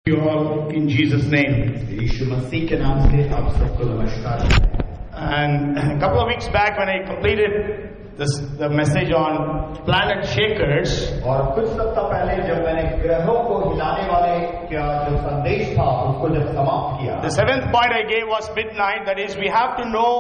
You all in Jesus' name. यीशु मसीह के नाम से आप सबको नमस्कार। And a couple of weeks back when I completed the message on planet shakers, और कुछ सप्ताह पहले जब मैंने ग्रहों को हिलाने वाले का जो संदेश था उसको जब समाप्त किया, the seventh point I gave was midnight. That is, we have to know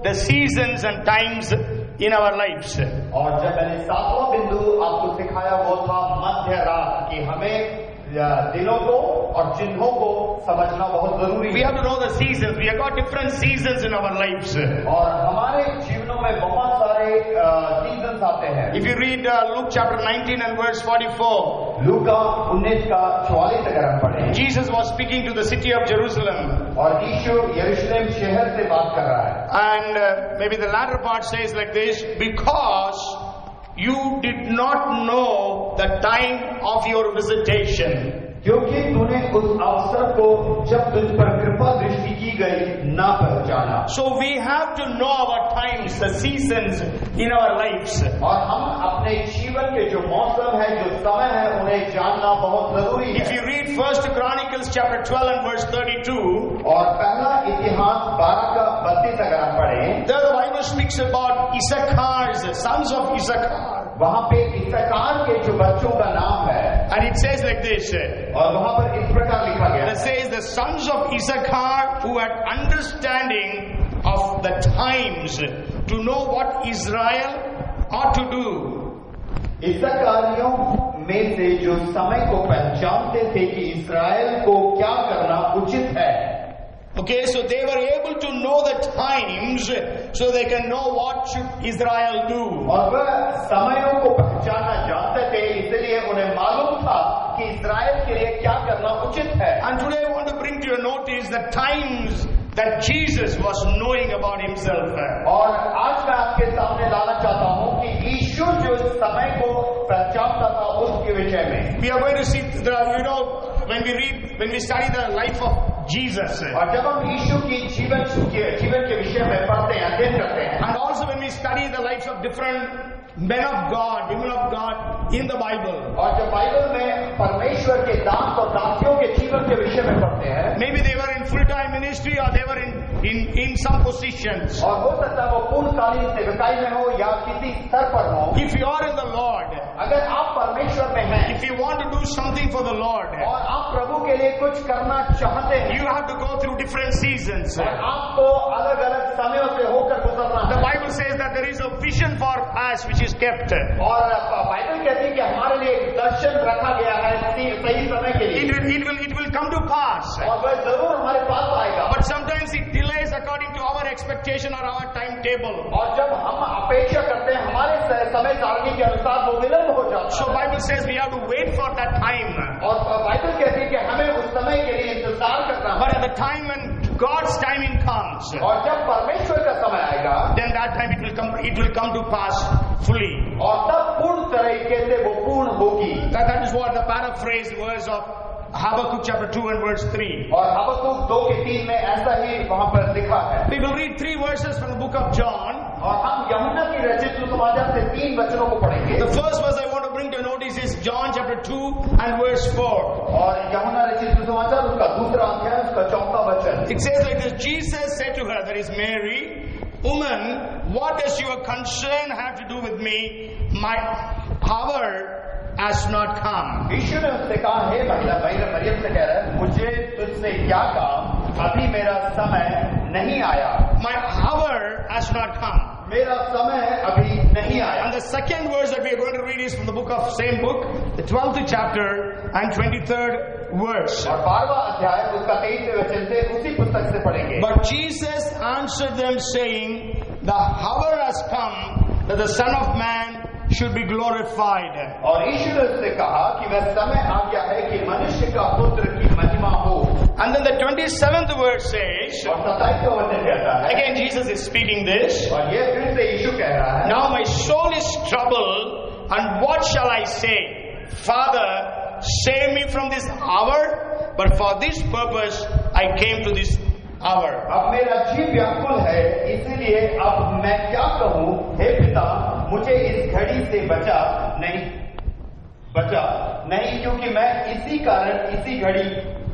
the seasons and times in our lives. और जब मैंने सातवां बिंदु आपको सिखाया वो था मध्य रात कि हमें दिनों को और चिन्हों को समझना बहुत जरूरी है। We have to know the seasons. We have got different seasons in our lives. और हमारे जीवनों में बहुत सारे सीजन्स आते हैं। If you read Luke chapter 19 and verse 44, लूका 19 का 44 अगर हम पढ़ें, Jesus was speaking to the city of Jerusalem. और यीशु यरूशलेम शहर से बात कर रहा है। And maybe the latter part says like this: because you did not know the time of your visitation. क्योंकि तूने उस अवसर को जब तुझ पर कृपा दृष्टि की गई ना पहचाना। So we have to know our times, the seasons in our lives. और हम अपने जीवन के जो मौसम है, जो समय है, उन्हें जानना बहुत जरूरी है। If you read 1 Chronicles chapter 12 and verse 32, और पहला इतिहास 12 का 32 अगर हम पढ़ें, there the Bible speaks about Issachar's sons of Issachar. वहाँ पे इस्साकार के जो बच्चों का नाम है, And it says like this. और वहाँ पर इस प्रकार लिखा गया, It says the sons of Issachar who had understanding of the times to know what Israel ought to do. इस्साकारियों में से जो समय को पहचानते थे कि इस्राएल को क्या करना उचित है। Okay, so they were able to know the times so they can know what should Israel do. और वह समयों को पहचानना जानते थे, इसलिए उन्हें मालूम था कि इस्राएल के लिए क्या करना उचित है। And today I want to bring to your notice the times that Jesus was knowing about himself. और आज मैं आपके सामने लाना चाहता हूँ कि यीशु जो समय को पहचानता था उसके विषय में। We are going to see when we study the life of Jesus. और जब हम यीशु की जीवन के विषय में पढ़ते हैं, अध्ययन करते हैं, And also when we study the lives of different men of God, women of God in the Bible. और जब बाइबल में परमेश्वर के दास और दासियों के जीवन के विषय में पढ़ते हैं, Maybe they were in full-time ministry or they were in some positions. और हो सकता है वो पूर्णकालीन सेवकाई में हो या किसी स्तर पर हो। If you are in the Lord, अगर आप परमेश्वर में हैं if you want to do something for the Lord, और आप प्रभु के लिए कुछ करना चाहते हैं, you have to go through different seasons. और आपको अलग अलग समयों से होकर गुजरना The है। Bible says that there is a vision for us which is kept. और बाइबल कहती है कि हमारे लिए एक दर्शन रखा गया है सही समय के लिए, It will come to pass. और वह जरूर हमारे पास आएगा। But sometimes it delays according to our expectation or our timetable. और जब हम अपेक्षा करते हैं हमारे समय सारणी के अनुसार वो विलंब हो जाता So है। Bible says we have to wait for that time. और बाइबल कहती है कि हमें उस समय के लिए इंतजार करना But है। at the time when God's timing comes, और जब परमेश्वर का समय आएगा, then that time it will come to pass fully. और तब पूर्ण तरीके से वो पूर्ण होगी। That is what the paraphrase verse of Habakkuk chapter 2 and verse 3. और हबक्कुक 2:3 में ऐसा ही वहाँ पर लिखा है। We will read 3 verses from the book of John. और हम यूहन्ना की रचित सुसमाचार से 3 वचनों को पढ़ेंगे। The first verse I want to bring to your notice is John chapter 2 and verse 4. और यूहन्ना रचित सुसमाचार उसका दूसरा अध्याय उसका 4वां वचन। It says like this: Jesus said to her, that is Mary, "Woman, what does your concern have to do with me? My hour has not come." यीशु ने उससे कहा, हे महिला, मरियम से कह रहा है, मुझे तुझसे क्या काम, अभी मेरा समय नहीं आया। My hour has not come. मेरा समय अभी नहीं आया। And the second verse that we are going to read is from the book of same book, the 12th chapter and 23rd verse. और 12वां अध्याय उसका 23वें वचन से उसी पुस्तक से पढ़ेंगे। But Jesus answered them saying, "The hour has come that the Son of Man should be glorified." और यीशु ने उससे कहा कि वह समय आ गया है कि मनुष्य का पुत्र की महिमा हो। And then the 27th verse says, और 27वां वचन कहता है, again Jesus is speaking this, और ये फिर से यीशु कह रहा है, "Now my soul is troubled, and what shall I say? Father, save me from this hour, but for this purpose I came to this hour." अब मेरा जीव व्याकुल है, इसीलिए अब मैं क्या कहूँ, हे पिता, मुझे इस घड़ी से बचा नहीं, क्योंकि मैं इसी कारण इसी घड़ी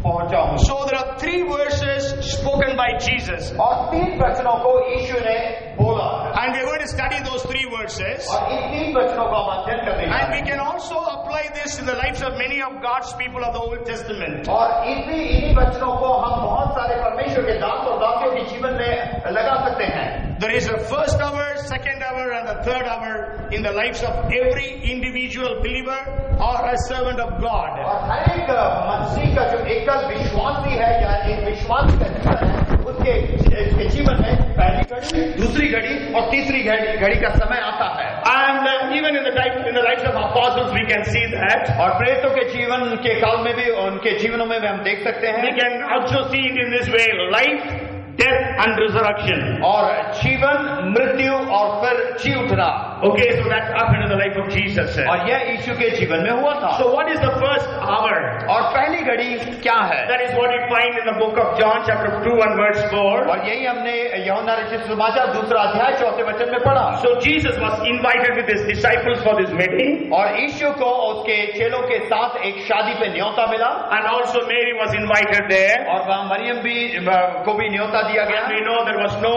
पहुंचा हूं। So there are 3 verses spoken by Jesus. और 3 वचनों को यीशु ने बोला And we are going to study those 3 verses. और इन 3 वचनों का अध्ययन करने जा And रहे we can also apply this in the lives of many of God's people of the Old Testament. हैं। और इन्हीं वचनों को हम बहुत सारे परमेश्वर के दास और दासियों के जीवन में लगा सकते हैं। There is a first hour, second hour and the third hour in the lives of every individual believer or a servant of God. और हर एक मसीह का जो एकल विश्वासी है या एक विश्वासी का जीवन है, उसके जीवन में पहली घड़ी, दूसरी घड़ी और तीसरी घड़ी का समय आता है। And even in the lives of apostles we can see that. और प्रेरितों के जीवन के काल में भी उनके जीवनों में भी हम देख सकते We हैं। can also see it in this way: life, death and resurrection. और जीवन, मृत्यु और फिर जी उठना। Okay, so that happened in the life of Jesus. और यह यीशु के जीवन में हुआ था। So what is the first hour? और पहली घड़ी क्या है? That is what we find in the book of John chapter 2 and verse 4. और यही हमने यूहन्ना रचित सुसमाचार 2 अध्याय 4 वचन में पढ़ा। So Jesus was invited with his disciples for this wedding. और यीशु को उसके चेलों के साथ एक शादी पे न्योता मिला। And also Mary was invited there. और वहाँ मरियम को भी न्योता दिया गया। And we know there was no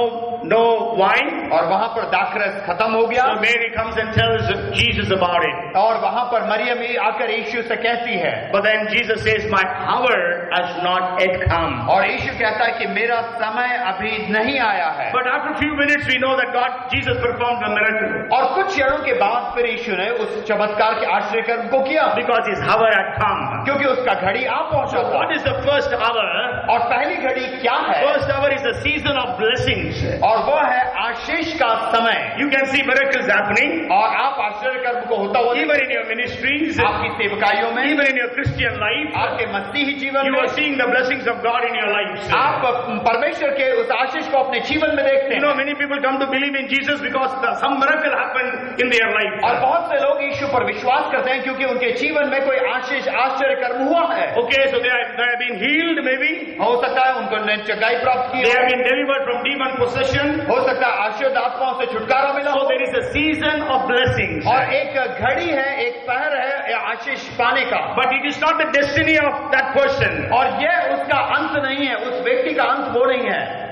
wine. और वहाँ पर दाखरस खत्म हो गया। So Mary comes and tells Jesus about it. और वहाँ पर मरियम आकर यीशु से कहती है। But then Jesus says, my hour has not yet come. और यीशु कहता है कि मेरा समय अभी नहीं आया है। But after a few minutes we know that Jesus performed the miracle. और कुछ क्षणों के बाद फिर यीशु ने उस चमत्कार के आश्चर्य कर्म को किया। Because his hour had come. क्योंकि उसका घड़ी आ पहुंचा So था। what is the first hour? और पहली घड़ी क्या है? First hour is the season of blessings. और वो है आशीष का समय। You can see miracles happening. और आप आश्चर्य कर्म को होता हुआ Even in your ministries, आपकी सेवकाइयों में, even in your Christian life, आपके मसीही जीवन you में are seeing the blessings of God in your lives. आप परमेश्वर के उस आशीष को अपने जीवन में देखते You हैं। know, many people come to believe in Jesus because some miracle happened in their life. और बहुत से लोग यीशु पर विश्वास करते हैं क्योंकि उनके जीवन में कोई आशीष आश्चर्य कर्म हुआ है। Okay, so they have been healed maybe. हो सकता है उनको चंगाई प्राप्त की They हो। have been delivered from demon possession. हो सकता है आश्चर्य आत्माओं से छुटकारा मिला So हो। there is a season of blessings. और एक घड़ी है, एक पहर है आशीष पाने का। But it is not the destiny of that person. और यह उसका अंत नहीं है, उस व्यक्ति का अंत वो नहीं है।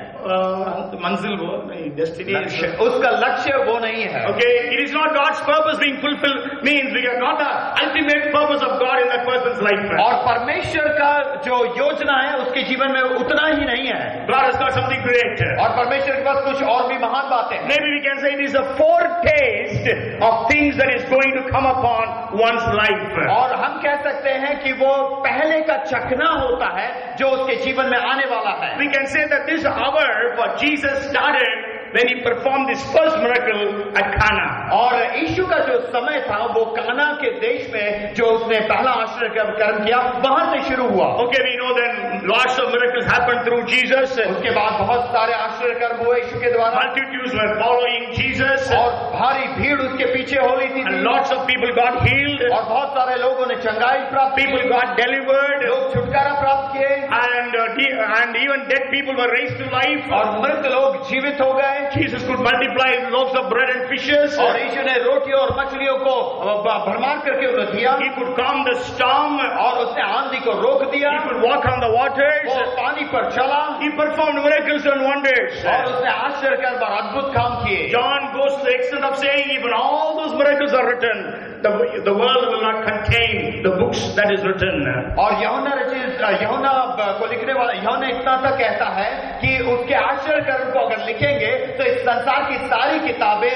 मंजिल वो नहीं, destiny is उसका लक्ष्य वो नहीं है। Okay, it is not God's purpose being fulfilled, means we are not the ultimate purpose of God in that person's life. और परमेश्वर का जो योजना है उसके जीवन में उतना ही नहीं है। God has got something great. और परमेश्वर के पास कुछ और भी महान बातें हैं। Maybe we can say it is a foretaste of things that is going to come upon one's life. और हम कह सकते हैं कि वो पहले का चखना होता है जो उसके जीवन में आने वाला है। We can say that this hour for Jesus started when he performed his first miracle at Cana. और यीशु का जो समय था वो काना के देश में जो उसने पहला आश्चर्य कर्म किया वहां से शुरू हुआ। Okay, we know then lots of miracles happened through Jesus. उसके बाद बहुत सारे आश्चर्य कर्म हुए यीशु के द्वारा। Multitudes were following Jesus. और भारी भीड़ उसके पीछे हो रही थी। And lots of people got healed. और बहुत सारे लोगों ने चंगाई प्राप्त की। People got delivered. लोग छुटकारा प्राप्त किए। And even dead people were raised to life. और मृत लोग जीवित हो गए। Jesus could multiply loaves of bread and fishes. और यीशु ने रोटियों और मछलियों को भरमार करके उन्हें दिया। He could calm the storm. और उसने आंधी को रोक दिया। He could walk on the waters. वो पानी पर चला। He performed miracles and wonders. और उसने आश्चर्य कर्म और अद्भुत काम किए। John goes to the extent of saying, even all those miracles are written, the world will not contain the books that is written. और यूहन्ना को लिखने वाला यूहन्ना इतना तक कहता है कि उसके आश्चर्य कर्म को अगर लिखेंगे तो इस संसार की सारी किताबें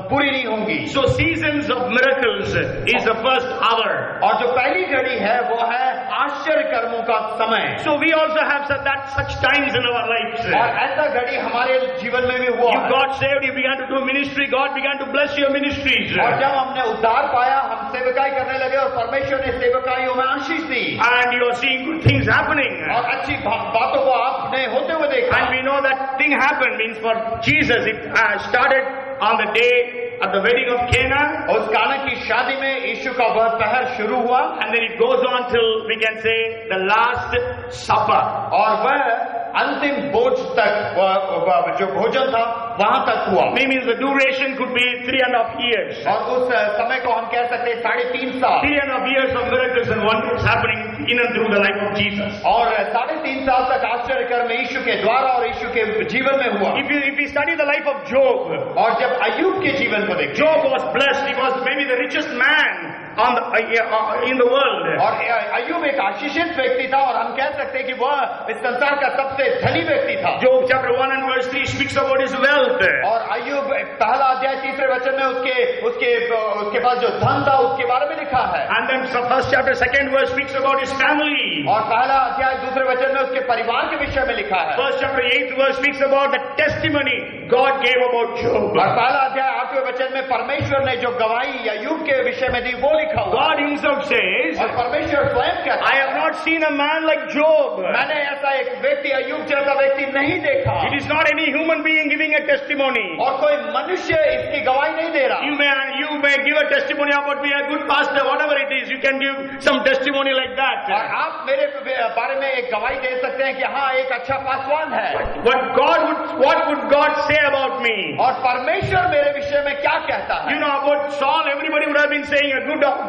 पूरी नहीं होंगी। So seasons of miracles is the first hour. और जो पहली घड़ी है वो है आश्चर्य कर्मों का समय। So we also have such times in our lives. और ऐसा घड़ी हमारे जीवन में भी हुआ। You got saved, you began to do ministry, God began to bless your ministries. और जब हमने उद्धार पाया हम सेवकाई करने लगे और परमेश्वर ने सेवकाइयों में आशीष दी। And you are seeing good things happening. और अच्छी बातों को आपने होते हुए देखा। And we know that thing happened means for Jesus it started on the day at the wedding of Cana. उस काना की शादी में यीशु का वह पहर शुरू हुआ। And then it goes on till we can say the last supper. और वह अंतिम भोज तक जो भोजन था वहां तक हुआ। Means the duration could be 3.5 years. और उस समय को हम कह सकते हैं 3.5 साल। 3.5 years of miracles and wonders happening in and through the life of Jesus. और 3.5 साल तक आश्चर्य कर्म यीशु के द्वारा और यीशु के जीवन में हुआ। If we study the life of Job, और जब अय्यूब के जीवन को देखते Job was blessed. He was maybe the richest man in the world. और अय्यूब एक आशीषित व्यक्ति था और हम कह सकते हैं कि वह इस संसार का सबसे धनी व्यक्ति था। Job chapter 1 and verse 3 speaks about his wealth. और अय्यूब पहला अध्याय 3 वचन में उसके पास जो धन था उसके बारे में लिखा है। And then first chapter 2 verse speaks about his family. और पहला अध्याय 2 वचन में उसके परिवार के विषय में लिखा है। First chapter 8 verse speaks about the testimony God gave about Job. और पहला अध्याय 8वें वचन में परमेश्वर ने जो गवाही अय्यूब के विषय में दी वो लिखा हुआ। God himself says, और परमेश्वर स्वयं कहता है, I have not seen a man like Job. मैंने ऐसा एक व्यक्ति अय्यूब जैसा व्यक्ति नहीं देखा। It is not any human being giving a testimony. और कोई मनुष्य इसकी गवाही नहीं दे रहा। You may give a testimony about me, a good pastor, whatever it is. You can give some testimony like that. और आप मेरे बारे में एक गवाही दे सकते हैं कि हाँ एक अच्छा पासवान है। What would God say about me? और परमेश्वर मेरे विषय में क्या कहता है? You know about Saul, everybody would have been saying a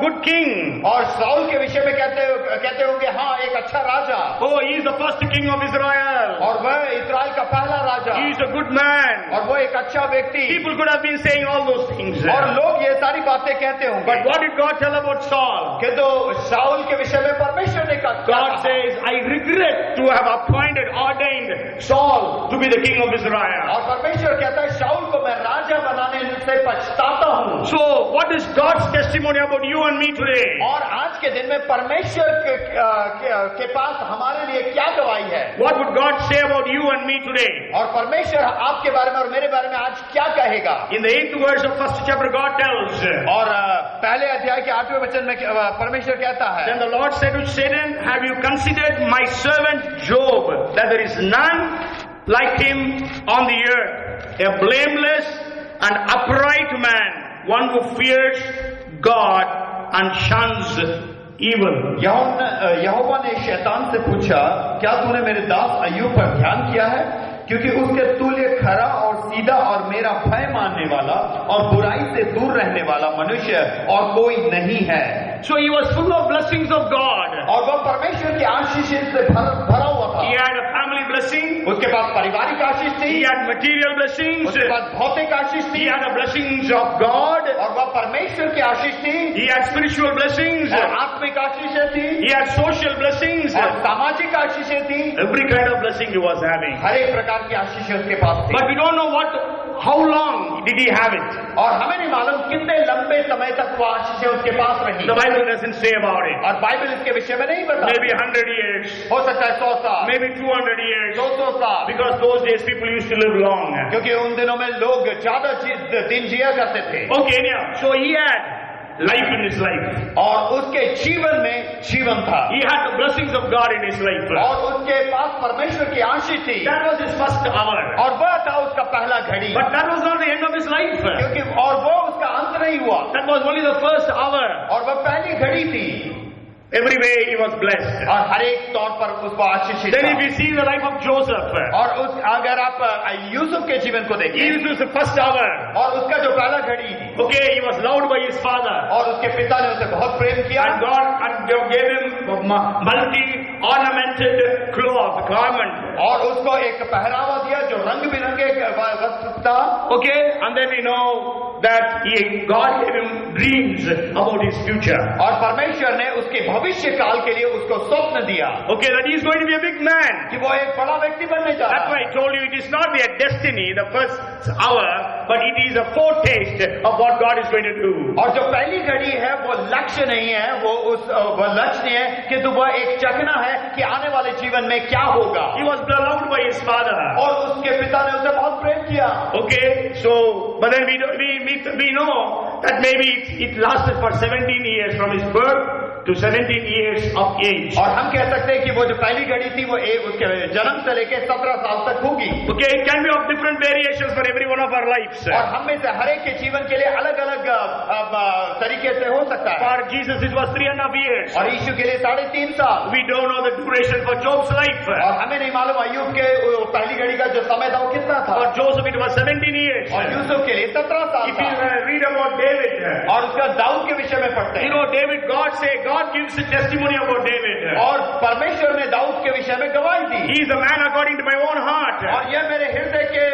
good king. और साउल के विषय में कहते होंगे हाँ एक अच्छा राजा। Oh, he is the first king of Israel. और वह इस्राएल का पहला राजा। He is a good man. और वो एक अच्छा व्यक्ति। People could have been saying all those things. और लोग ये सारी बातें कहते होंगे। But what did God tell about Saul? किंतु साउल के विषय में परमेश्वर ने कहा। God says, I regret to have ordained Saul to be the king of Israel. और परमेश्वर कहता है शाऊल को मैं राजा बनाने से पछताता हूँ। So what is God's testimony about you and me today? और आज के दिन में परमेश्वर के पास हमारे लिए क्या गवाही है? What would God say about you and me today? और परमेश्वर आपके बारे में और मेरे बारे में आज क्या कहेगा? In the 8th verse of 1st chapter, God tells. और पहले अध्याय के 8वें वचन में परमेश्वर कहता है, Then the Lord said to Satan, have you considered my servant Job, that there is none like him on the earth, a blameless and upright man, one who fears God and shuns evil. यहोवा ने शैतान से पूछा, क्या तूने मेरे दास अय्यूब पर ध्यान किया है? क्योंकि उसके तुल्य खरा और सीधा और मेरा भय मानने वाला और बुराई से दूर रहने वाला मनुष्य और कोई नहीं है। So he was full of blessings of God. और वह परमेश्वर की आशीष से भरा हुआ था। He had a family blessing. उसके पास पारिवारिक आशीष थी। He had material blessings. उसके पास भौतिक आशीष थी। He had the blessings of God. और वह परमेश्वर की आशीष थी। He had spiritual blessings. और आत्मिक आशीषें थी। He had social blessings. और सामाजिक आशीषें थी। Every kind of blessing he was having. हर एक प्रकार की आशीषें उसके पास थी। But we don't know how long did he have it. और हमें नहीं मालूम कितने लंबे समय तक वह आशीषें उसके पास रही। The Bible doesn't say about it. और बाइबल इसके विषय में नहीं बताती। Maybe 100 years. हो सकता है 100 साल। Maybe 200 years. 200 साल। Because those days people used to live long. क्योंकि उन दिनों में लोग ज्यादा दिन जिया करते थे। Okay, now so he had life in his life. और उसके जीवन में जीवन था। He had the blessings of God in his life. और उसके पास परमेश्वर की आशीष थी। That was his first hour. और वह था उसका पहला घड़ी। But that was not the end of his life. क्योंकि और वो उसका अंत नहीं हुआ। That was only the first hour. और वह पहली घड़ी थी। Every way he was blessed. और हर एक तौर पर उसको आशीषित Then था। if you see the life of Joseph. और अगर आप यूसुफ के जीवन को देखें। He was the first hour. और उसका जो पहला घड़ी थी। Okay, he was loved by his father. और उसके पिता ने उसे बहुत प्रेम किया। And God gave him multi-ornamented garment. और उसको एक पहरावा दिया जो रंग बिरंगे वस्त्र था। Okay, and then we know that God gave him dreams about his future. और परमेश्वर ने उसके भविष्य काल के लिए उसको स्वप्न दिया। Okay, that he is going to be a big man. कि वो एक बड़ा व्यक्ति बनने जा रहा है। That's why I told you it is not their destiny, the first hour, but it is a foretaste of what God is going to do. और जो पहली घड़ी है वो लक्ष्य नहीं है, वो लक्ष्य नहीं है, किंतु वह एक चखना है कि आने वाले जीवन में क्या होगा। He was loved by his father. और उसके पिता ने उसे बहुत प्रेम किया। Okay, so but then we know that maybe it lasted for 17 years from his birth to 17 years of age. और हम कह सकते हैं कि वो जो पहली घड़ी थी वो उसके जन्म से लेकर 17 साल तक होगी। Okay, it can be of different variations for every one of our lives. और हम में से हर एक के जीवन के लिए अलग अलग तरीके से हो सकता है। For Jesus it was 3.5 years. और यीशु के लिए 3.5 साल। We don't know the duration for Job's life. और हमें नहीं मालूम अय्यूब के पहली घड़ी का जो समय था वो कितना था। For Joseph it was 17 years. और यूसुफ के लिए 17 साल If you read about David. और उसका दाऊद के विषय में पढ़ते हैं। You know David, God God gives a testimony about David. और परमेश्वर ने दाऊद के विषय में गवाही दी। He is a man according to my own heart. और यह मेरे हृदय के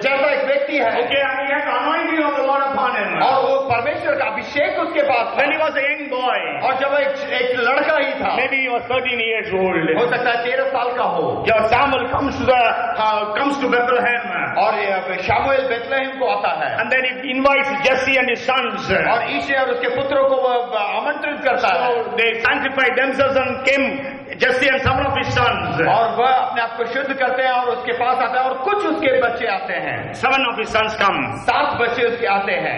जैसा एक व्यक्ति है। Okay, and he had the anointing of the Lord upon him. और वो परमेश्वर का अभिषेक उसके पास था। When he was a young boy, और जब एक लड़का ही था, maybe he was 13 years old. हो सकता है 13 साल का हो। Yeah, Samuel comes to Bethlehem. और शामुएल बेथलेहम को आता है। And then he invites Jesse and his sons. और ईशे और उसके पुत्रों को आमंत्रित करता है। So they sanctified themselves and came, Jesse and some of his sons. और वह अपने आप को शुद्ध करते हैं और उसके पास आते हैं और कुछ उसके बच्चे आते हैं। 7 of his sons come. 7 बच्चे उसके आते हैं।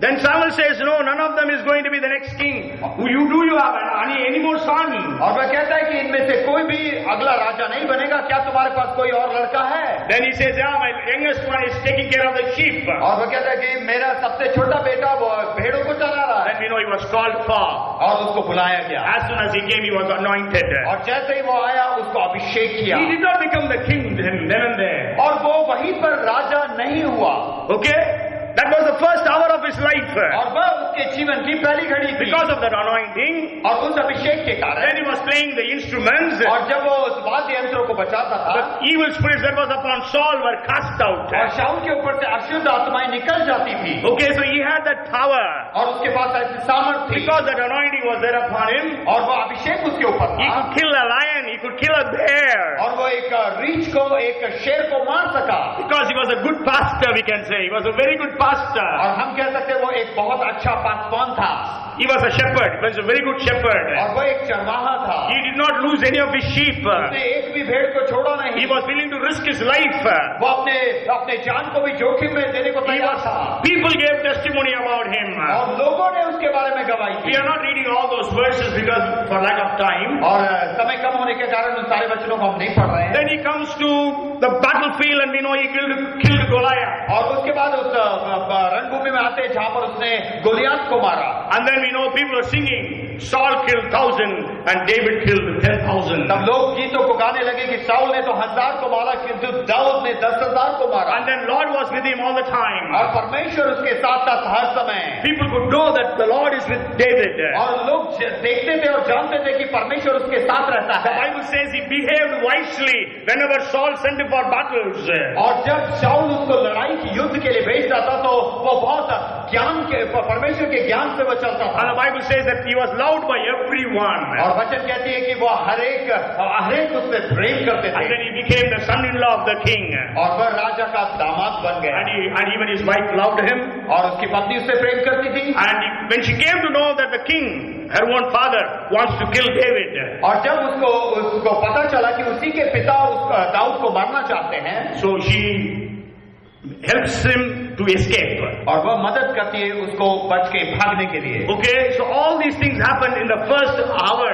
Then Samuel says, no, none of them is going to be the next king. You have any more son? और वह कहता है कि इनमें से कोई भी अगला राजा नहीं बनेगा, क्या तुम्हारे पास कोई और लड़का है? Then he says, yeah, my youngest one is taking care of the sheep. और वह कहता है कि मेरा सबसे छोटा बेटा वो भेड़ों को चला रहा है। Then we know he was called for. और उसको बुलाया गया। As soon as he came, he was anointed. और जैसे ही वो आया, उसको अभिषेक किया। He did not become the king then and there. और वो वहीं पर राजा नहीं हुआ। Okay? That was the first hour of his life. और वह उसके जीवन की पहली घड़ी थी। Because of that anointing. और उस अभिषेक के कारण। Then he was playing the instruments. और जब वो उस वाद्य यंत्रों को बजाता था, the evil spirits that was upon Saul were cast out. और शाऊल के ऊपर से अशुद्ध आत्माएं निकल जाती थी। Okay, so he had that power. और उसके पास ऐसी सामर्थ्य थी। Because that anointing was there upon him. और वो अभिषेक उसके ऊपर था। He could kill a lion. He could kill a bear. और वो एक रीछ को, एक शेर को मार सका। Because he was a good pastor, we can say. He was a very good pastor. और हम कह सकते हैं वो एक बहुत अच्छा पासवान था। He was a shepherd. He was a very good shepherd. और वो एक चरवाहा था। He did not lose any of his sheep. उसने एक भी भेड़ को छोड़ा नहीं। He was willing to risk his life. वो अपने जान को भी जोखिम में देने को तैयार था। People gave testimony about him. और लोगों ने उसके बारे में गवाही दी। We are not reading all those verses because for lack of time. और समय कम होने के कारण उन सारे वचनों को हम नहीं पढ़ रहे हैं। Then he comes to the battlefield and we know he killed Goliath. और उसके बाद उस रणभूमि में आते जहाँ पर उसने गोलियात को मारा। And then we know people are singing, Saul killed 1,000 and David killed 10,000. तब लोग गीतों को गाने लगे कि साउल ने तो 1000 को मारा किंतु दाऊद ने 10,000 को मारा। And then Lord was with him all the time. और परमेश्वर उसके साथ साथ हर समय। People could know that the Lord is with David. और लोग देखते थे और जानते थे कि परमेश्वर उसके साथ रहता The है। Bible says he behaved wisely whenever Saul sent him for battles. और जब शाऊल उसको लड़ाई की युद्ध के लिए भेजता था तो वो बहुत ज्ञान के परमेश्वर के ज्ञान से वो चलता था। And the Bible says that he was loved by everyone. और वचन कहती है कि वो हर एक उससे प्रेम करते थे। And then he became the son-in-law of the king. और वह राजा का दामाद बन गया। And even his wife loved him. और उसकी पत्नी उससे प्रेम करती थी। And when she came to know that the king, her own father, wants to kill David. और जब उसको पता चला कि उसी के पिता दाऊद को मारना चाहते हैं, so she helps him to escape. और वह मदद करती है उसको बच के भागने के लिए। Okay, so all these things happened in the first hour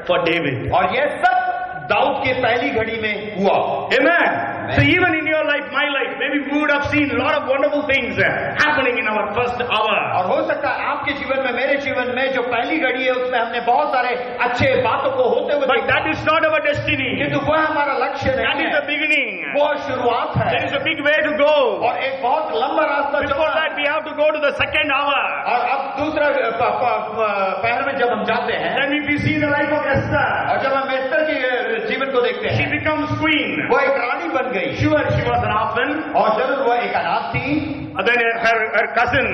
for David. और यह सब दाऊद के पहली घड़ी में हुआ। Amen. So even in your life, my life, maybe we would have seen a lot of wonderful things happening in our first hour. और हो सकता है आपके जीवन में, मेरे जीवन में जो पहली घड़ी है उसमें हमने बहुत सारे अच्छे बातों को होते हुए But that is not our destiny. किंतु वह हमारा लक्ष्य That नहीं is है। the beginning. वो शुरुआत है। There is a big way to go. और एक बहुत लंबा रास्ता Before चलना that, we have to go to the second hour. और अब दूसरा पहर में जब हम जाते हैं, Then we see the life of Esther. और जब हम एस्तर के जीवन को देखते She हैं, becomes queen. वो एक रानी बन गई। Sure, she was an orphan. और जरूर वह एक अनाथ थी। And then her cousin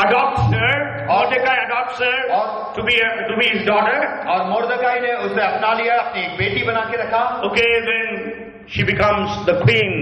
adopts her. Mordecai adopts her to be his daughter. और मोर्दकाई ने उसे अपना लिया, अपनी एक बेटी बना के रखा। Okay, then she becomes the queen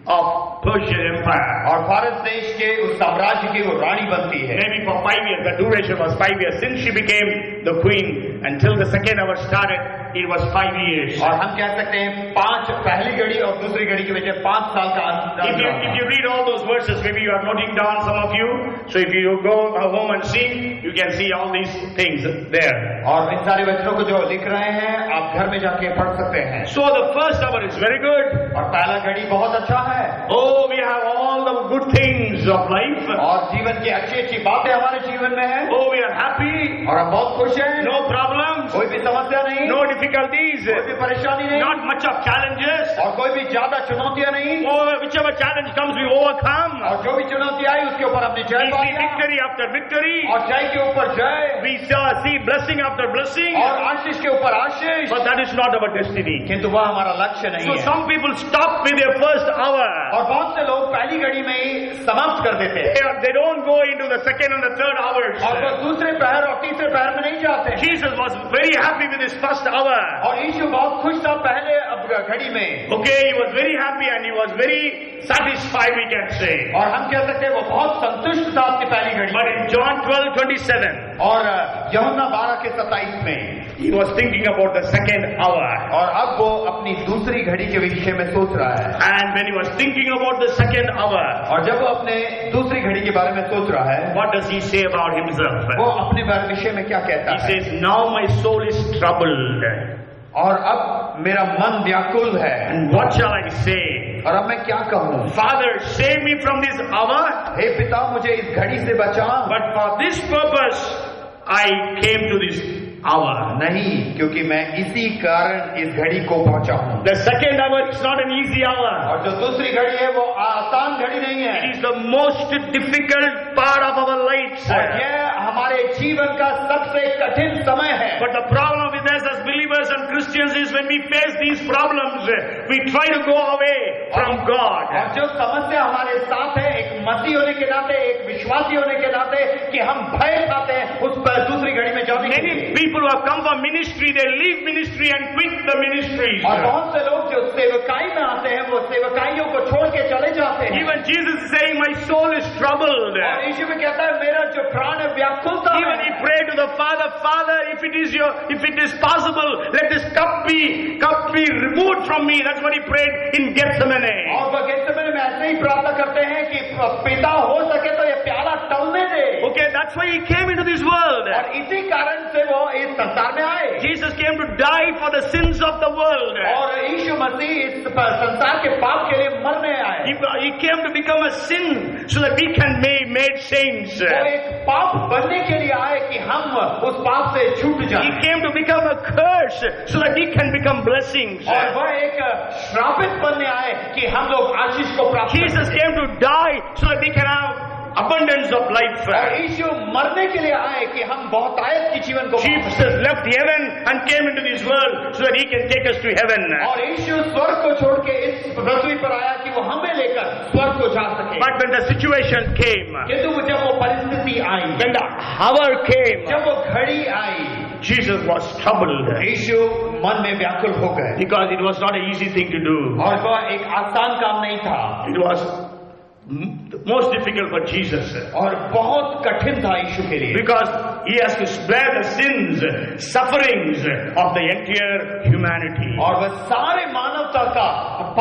of Persian Empire. और भारत देश के उस साम्राज्य की वो रानी बनती है। Maybe for 5 years, the duration was 5 years. Since she became the queen, until the second hour started, it was 5 years. और हम कह सकते हैं 5 पहली घड़ी और दूसरी घड़ी के बीच 5 साल का अंतर। If you read all those verses, maybe you are noting down some of you. So if you go home and see, you can see all these things there. और इन सारे वचनों को जो लिख रहे हैं, आप घर में जाके पढ़ सकते हैं। So the first hour is very good. और पहला घड़ी बहुत अच्छा है। Oh, we have all the good things of life. और जीवन की अच्छी अच्छी बातें हमारे जीवन में है। Oh, we are happy. और हम बहुत खुश हैं। No problem. problems, कोई भी समस्या नहीं, no difficulties, कोई भी परेशानी नहीं, not much of challenges. और कोई भी ज्यादा चुनौतियां नहीं, Oh, whichever challenge comes, we overcome. और जो भी चुनौती आई उसके ऊपर हमने We जय पा see लिया, victory after victory. और जय के ऊपर जय, We see blessing after blessing. और आशीष के ऊपर आशीष, But that is not our destiny. किंतु वह हमारा लक्ष्य नहीं So है। some people stop with their first hour. और बहुत से लोग पहली घड़ी में ही समाप्त कर देते हैं, They don't go into the second and the third hours. और वह दूसरे पहर और तीसरे पहर में नहीं जाते। Jesus was very happy with his first hour. और यीशु बहुत खुश था पहले घड़ी में, Okay, he was very happy and he was very satisfied, we can say. और हम कह सकते हैं वो बहुत संतुष्ट था अपनी पहली घड़ी But में। in John 12:27, और यूहन्ना 12:27 में he was thinking about the second hour. और अब वो अपनी दूसरी घड़ी के विषय में सोच रहा है, And when he was thinking about the second hour, और जब वो अपने दूसरी घड़ी के बारे में सोच रहा है, what does he say about himself? वो अपने विषय में क्या कहता He है? says, now my soul is troubled. और अब मेरा मन व्याकुल है, And what shall I say? और अब मैं क्या कहूँ? Father, save me from this hour. हे पिता, मुझे इस घड़ी से बचा। But for this purpose, I came to this hour. नहीं, क्योंकि मैं इसी कारण इस घड़ी को पहुंचा हूँ। The second hour is not an easy hour. और जो दूसरी घड़ी है वो आसान घड़ी नहीं It है, is the most difficult part of our lives. और यह हमारे जीवन का सबसे कठिन समय है। But the problem with us as believers and Christians is when we face these problems, we try to go away from God. और जो समस्या हमारे साथ है, एक मसीही होने के नाते, एक विश्वासी होने के नाते, कि हम भय खाते हैं उस पर दूसरी घड़ी में जाने के Many लिए। people who have come for ministry, they leave ministry and quit the ministry. और बहुत से लोग जो सेवकाई में आते हैं वो सेवकाइयों को छोड़ के चले जाते हैं। Even Jesus is saying, my soul is troubled. और यीशु भी कहता है मेरा जो प्राण है व्याकुलता Even he है। prayed to the Father, Father, if it is possible, let this cup be removed from me. That's what he prayed in Gethsemane. और वह गेत्सेमने में ऐसे ही प्रार्थना करते हैं कि पिता हो सके तो ये प्याला टलने दे। Okay, that's why he came into this world. और इसी कारण से वो इस संसार में आए। Jesus came to die for the sins of the world. और यीशु मसीह इस संसार के पाप के लिए मरने आए। He came to become a sin so that we can be made saints. वो एक पाप बनने के लिए आए कि हम उस पाप से छूट He जाएं। came to become a curse so that we can become blessings. और वह एक श्रापित बनने आए कि हम लोग आशीष को प्राप्त करें। Jesus came to die so that we can have abundance of life. और यीशु मरने के लिए आए कि हम बहुतायत के जीवन को पाएं। Jesus left heaven and came into this world so that he can take us to heaven. और यीशु स्वर्ग को छोड़ के इस पृथ्वी पर आया कि वो हमें लेकर स्वर्ग को जा सके। But when the situation came, किंतु जब वो परिस्थिति आई, when the hour came, जब वो घड़ी आई, Jesus was troubled यीशु मन में व्याकुल हो गए, because it was not an easy thing to do. और वह एक आसान काम नहीं था, It was most difficult for Jesus और बहुत कठिन था यीशु के लिए, because he has to bear the sins, sufferings of the entire humanity. और वह सारे मानवता का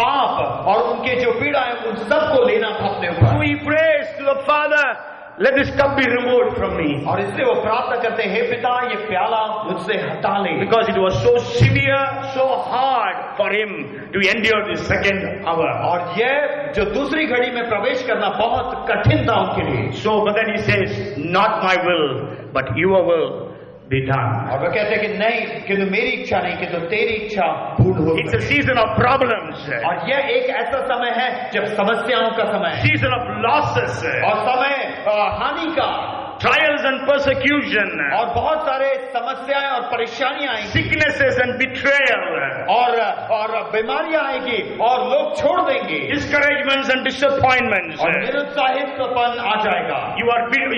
पाप और उनके जो पीड़ा है उन सबको लेना था अपने So ऊपर। he prays to the Father, let this cup be removed from me. और इसलिए वो प्रार्थना करते हैं, हे पिता ये प्याला मुझसे हटा ले, Because it was so severe, so hard for him to endure this second hour. और यह जो दूसरी घड़ी में प्रवेश करना बहुत कठिन था उनके लिए। So, but then he says, not my will, but your will be done. और वह कहते हैं कि नहीं, किंतु मेरी इच्छा नहीं, किंतु तेरी इच्छा पूर्ण हो। It's a season of problems, और यह एक ऐसा समय है जब समस्याओं का समय है, season of losses, और समय हानि का, trials and persecution, और बहुत सारे समस्याएं और परेशानियां आएंगी, sicknesses and betrayal, और बीमारियां आएगी, और लोग छोड़ देंगे, discouragements and disappointments. और निरुत्साहितपन आ जाएगा,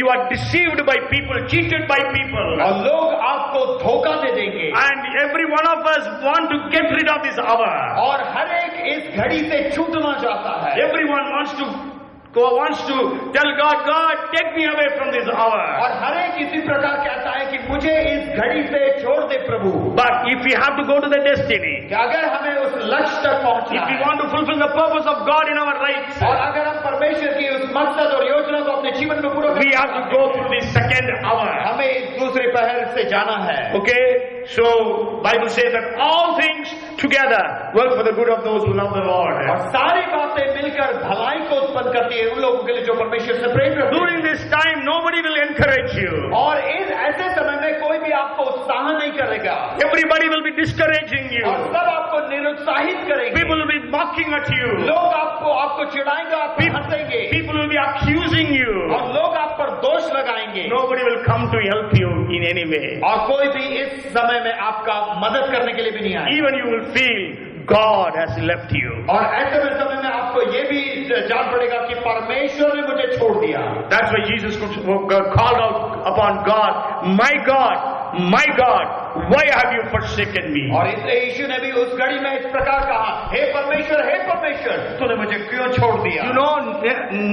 You are deceived by people, cheated by people, और लोग आपको धोखा दे देंगे, and every one of us want to get rid of this hour. और हर एक इस घड़ी से छूटना चाहता है। Everyone wants to tell God, take me away from this hour. और हर एक इसी प्रकार कहता है कि मुझे इस घड़ी से छोड़ दे प्रभु। But if we have to go to the destiny, कि अगर हमें उस लक्ष्य तक पहुंचना if we है, want to fulfill the purpose of God in our lives, और अगर हम परमेश्वर की उस मकसद और योजना को अपने जीवन में पूरा we have to go through this second hour. हमें इस दूसरे पहर से जाना है। Okay? So Bible says that all things together work for the good of those who love the Lord. और सारी बातें मिलकर भलाई को उत्पन्न करती है उन लोगों के लिए जो परमेश्वर से प्रेम करते हैं। During this time, nobody will encourage you. और इस ऐसे समय में कोई भी आपको उत्साह नहीं करेगा Everybody will be discouraging you. और सब आपको निरुत्साहित करेंगे। People will be mocking at you. लोग आपको चिढ़ाएंगे, आपको हंसेंगे People will be accusing you. और लोग आप पर दोष लगाएंगे Nobody will come to help you in any way. और कोई भी इस समय में आपका मदद करने के लिए भी नहीं आएगा। Even you will feel God has left you. और ऐसे में समय में आपको ये भी जान पड़ेगा कि परमेश्वर ने मुझे छोड़ दिया। That's why Jesus called out upon God, my God, why have you forsaken me? और इसलिए यीशु ने भी उस घड़ी में इस प्रकार कहा, हे परमेश्वर, तूने मुझे क्यों छोड़ दिया? You know,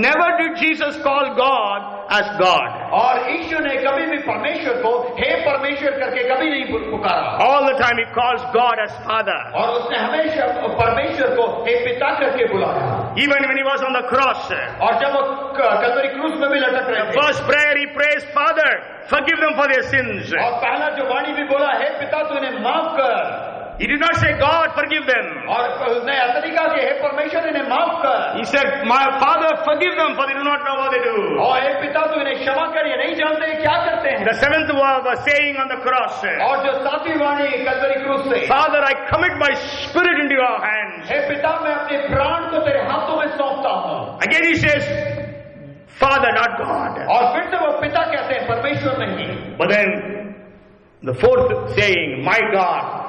never did Jesus call God as God. और यीशु ने कभी भी परमेश्वर को हे परमेश्वर करके कभी नहीं पुकारा। All the time he calls God as Father. और उसने हमेशा परमेश्वर को हे पिता करके बुलाया। Even when he was on the cross, और जब वो कलवरी क्रूस में भी लटक रहे the थे, first prayer he prays, Father, forgive them for their sins. और पहला जो वाणी भी बोला, हे पिता तू इन्हें माफ कर। He did not say, God, forgive them. और उसने ऐसा नहीं कहा कि हे परमेश्वर इन्हें माफ कर। He said, my Father, forgive them, for they do not know what they do. और हे पिता तू इन्हें क्षमा कर, ये नहीं जानते क्या करते हैं। The seventh was saying on the cross, और जो सातवीं वाणी कलवरी क्रूस से, Father, I commit my spirit into your hands. हे पिता मैं अपने प्राण को तेरे हाथों में सौंपता हूँ। Again he says, Father, not God. और फिर से वो पिता कहते हैं, परमेश्वर नहीं। But then the fourth saying, my God,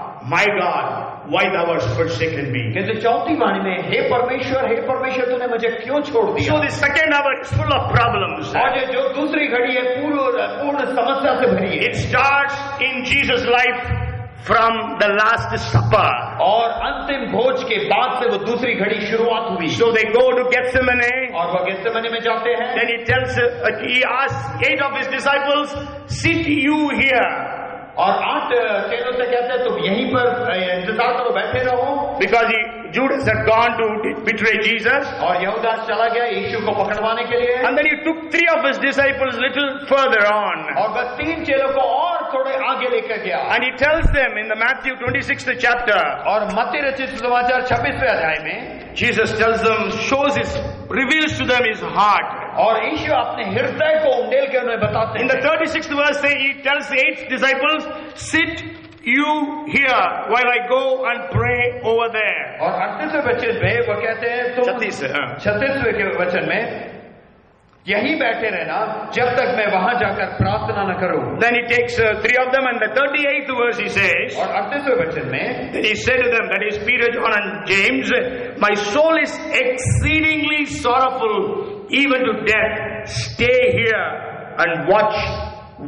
why thou hast forsaken me? किंतु चौथी वाणी में, हे परमेश्वर तूने मुझे क्यों छोड़ दिया? So the second hour is full of problems. और ये जो दूसरी घड़ी है पूर्ण समस्या से भरी है। It starts in Jesus' life from the last supper. और अंतिम भोज के बाद से वो दूसरी घड़ी शुरुआत हुई। So they go to Gethsemane. और वो गेत्सेमनी में जाते हैं। Then he asks 8 of his disciples, sit you here. और 8 चेलों से कहते हैं तुम यहीं पर इंतजार करो, बैठे रहो। Because Judas had gone to betray Jesus. और यहूदास चला गया यीशु को पकड़वाने के लिए। And then he took 3 of his disciples little further on. और बस 3 चेलों को और थोड़े आगे लेकर गया। And he tells them in the Matthew 26th chapter. और मत्ती रचित सुसमाचार 26वें अध्याय में Jesus tells them, reveals to them his heart. और यीशु अपने हृदय को उंडेल के उन्हें बताते हैं। In the 36th verse, he tells the 8 disciples, sit you here while I go and pray over there. और 38वें वचन में वो कहते हैं तुम 36वें के वचन में यहीं बैठे रहना जब तक मैं वहां जाकर प्रार्थना न करूं। Then he takes 3 of them, and the 38th verse he says, और 38वें वचन में then he said to them, that is Peter, John and James, my soul is exceedingly sorrowful even to death. Stay here and watch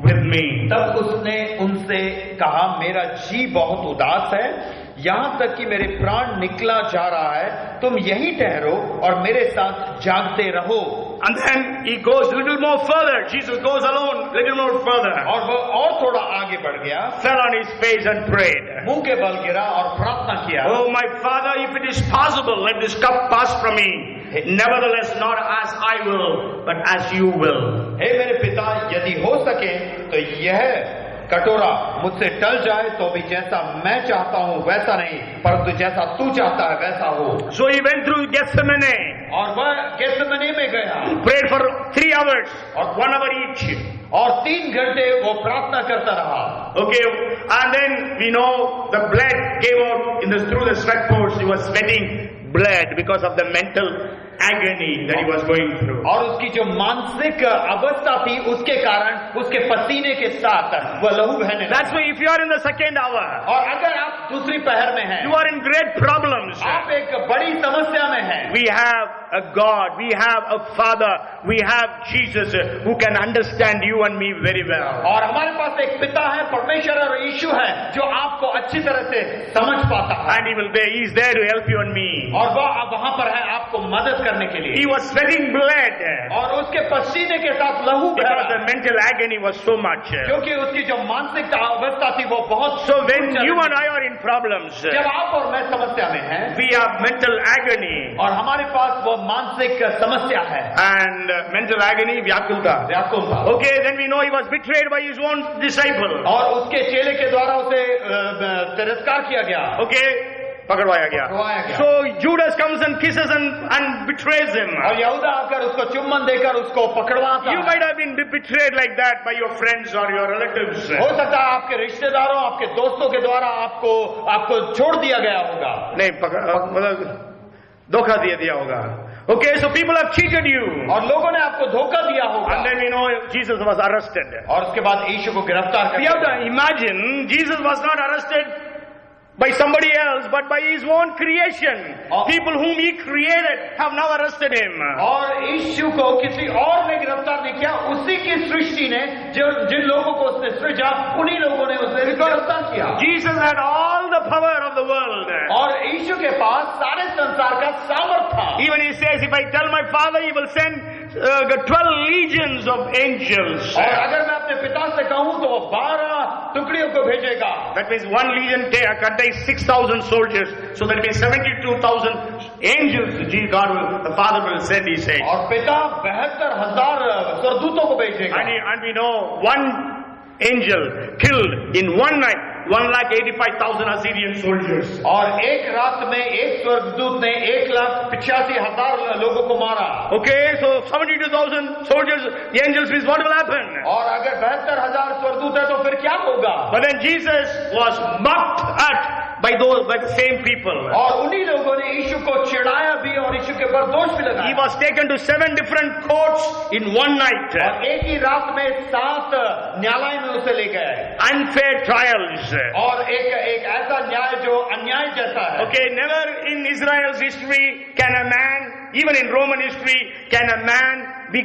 with me. तब उसने उनसे कहा मेरा जी बहुत उदास है, यहाँ तक कि मेरे प्राण निकला जा रहा है, तुम यहीं ठहरो और मेरे साथ जागते रहो। And then he goes a little more further. Jesus goes alone, little more further. और वो और थोड़ा आगे बढ़ गया, Fell on his face and prayed. मुंह के बल गिरा और प्रार्थना किया। Oh my Father, if it is possible, let this cup pass from me. Nevertheless, not as I will, but as you will. हे मेरे पिता, यदि हो सके तो यह कटोरा मुझसे टल जाए, तो भी जैसा मैं चाहता हूं वैसा नहीं, परंतु जैसा तू चाहता है वैसा हो। So he went through Gethsemane. और वह गेत्सेमनी में गया, Prayed for 3 hours or 1 hour each. और 3 घंटे वो प्रार्थना करता रहा। Okay, and then we know the blood came out through the sweat pores. He was sweating blood because of the mental agony that he was going through. और उसकी जो मानसिक अवस्था थी उसके कारण उसके पसीने के साथ वह लहू बहने लगा। That's why if you are in the second hour, और अगर आप दूसरी पहर में हैं, you are in great problems. आप एक बड़ी समस्या में हैं। We have a God, we have a Father, we have Jesus who can understand you and me very well. और हमारे पास एक पिता है, परमेश्वर और यीशु है जो आपको अच्छी तरह से समझ पाता है। And he is there to help you and me. और वह वहां पर है आपको मदद करने के लिए He was sweating blood और उसके पसीने के साथ लहू बह because रहा the है, mental agony was so much. क्योंकि उसकी जो मानसिक अवस्था थी वो बहुत So when you and I are in problems, जब आप और मैं समस्या में हैं we have mental agony, और हमारे पास वो मानसिक समस्या है, and mental agony, व्याकुलता. व्याकुलता, Okay, then we know he was betrayed by his own disciple. और उसके चेले के द्वारा उसे तिरस्कार किया गया, Okay, पकड़वाया गया. पकड़वाया गया. So Judas comes and kisses and betrays him. और यहूदा आकर उसको चुम्बन देकर उसको पकड़वाता You है। might have been betrayed like that by your friends or your relatives. हो सकता है आपके रिश्तेदारों, आपके दोस्तों के द्वारा आपको छोड़ दिया गया होगा, नहीं मतलब धोखा दिया होगा. Okay, so people have cheated you. और लोगों ने आपको धोखा दिया होगा, And then we know Jesus was arrested. और उसके बाद यीशु को गिरफ्तार कर We have लिया। to imagine Jesus was not arrested by somebody else but by his own creation. People whom he created have now arrested him. और यीशु को किसी और ने गिरफ्तार नहीं किया, उसी की सृष्टि ने जिन लोगों को उसने सृजा उन्हीं लोगों ने उसे गिरफ्तार किया। Jesus had all the power of the world. और यीशु के पास सारे संसार का सामर्थ था। Even he says, if I tell my father, he will send 12 legions of angels. और अगर मैं अपने पिता से कहूं तो वो 12 टुकड़ियों को भेजेगा। That means one legion contains 6,000 soldiers. So that means 72,000 angels. The Father will send, he says. और पिता 72,000 स्वर्गदूतों को भेजेगा। And we know one angel killed in one night 1,85,000 Assyrian soldiers. और एक रात में एक स्वर्गदूत ने 1,85,000 लोगों को मारा। Okay, so 72,000 soldiers, the angels means what will happen? और अगर 72,000 स्वर्गदूत है तो फिर क्या होगा? But then Jesus was mocked at by the same people. और उन्हीं लोगों ने यीशु को चिढ़ाया भी और यीशु के ऊपर दोष भी He लगाया। was taken to 7 different courts in one night. और एक ही रात में 7 न्यायालय में उसे ले गए। Unfair trials. और एक ऐसा न्याय जो अन्याय जैसा है। Okay, never in Israel's history can a man, even in Roman history, can a man be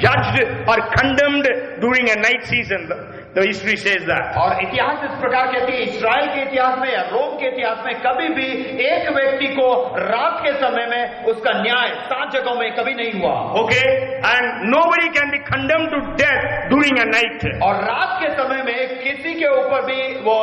judged or condemned during a night season. The history says that. और इतिहास इस प्रकार कहती है, इस्राएल के इतिहास में या रोम के इतिहास में कभी भी एक व्यक्ति को रात के समय में उसका न्याय 7 जगहों में कभी नहीं हुआ। Okay, and nobody can be condemned to death during a night. और रात के समय में किसी के ऊपर भी वो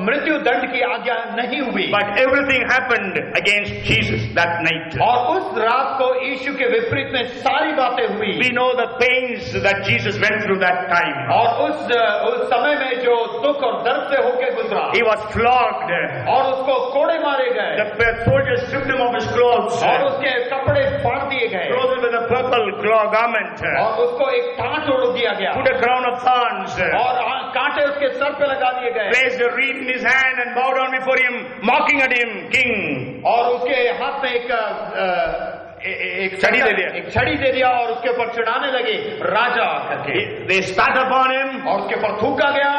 मृत्यु दंड की आज्ञा नहीं हुई। But everything happened against Jesus that night. और उस रात को यीशु के विपरीत में सारी बातें हुई। We know the pains that Jesus went through that time. और उस समय में जो दुख और दर्द से होके गुजरा। He was flogged. और उसको कोड़े मारे गए। The soldiers stripped him of his clothes. और उसके कपड़े फाड़ दिए गए। Clothed with a purple garment. और उसको एक टाट ओढ़ दिया गया। Put a crown of thorns. और कांटे उसके सर पे लगा दिए गए। Placed a reed in his hand and bowed down before him, mocking at him, king. और उसके हाथ में एक छड़ी दे दिया और उसके ऊपर चढ़ाने लगे राजा करके। They spat upon him. और उसके ऊपर थूका गया।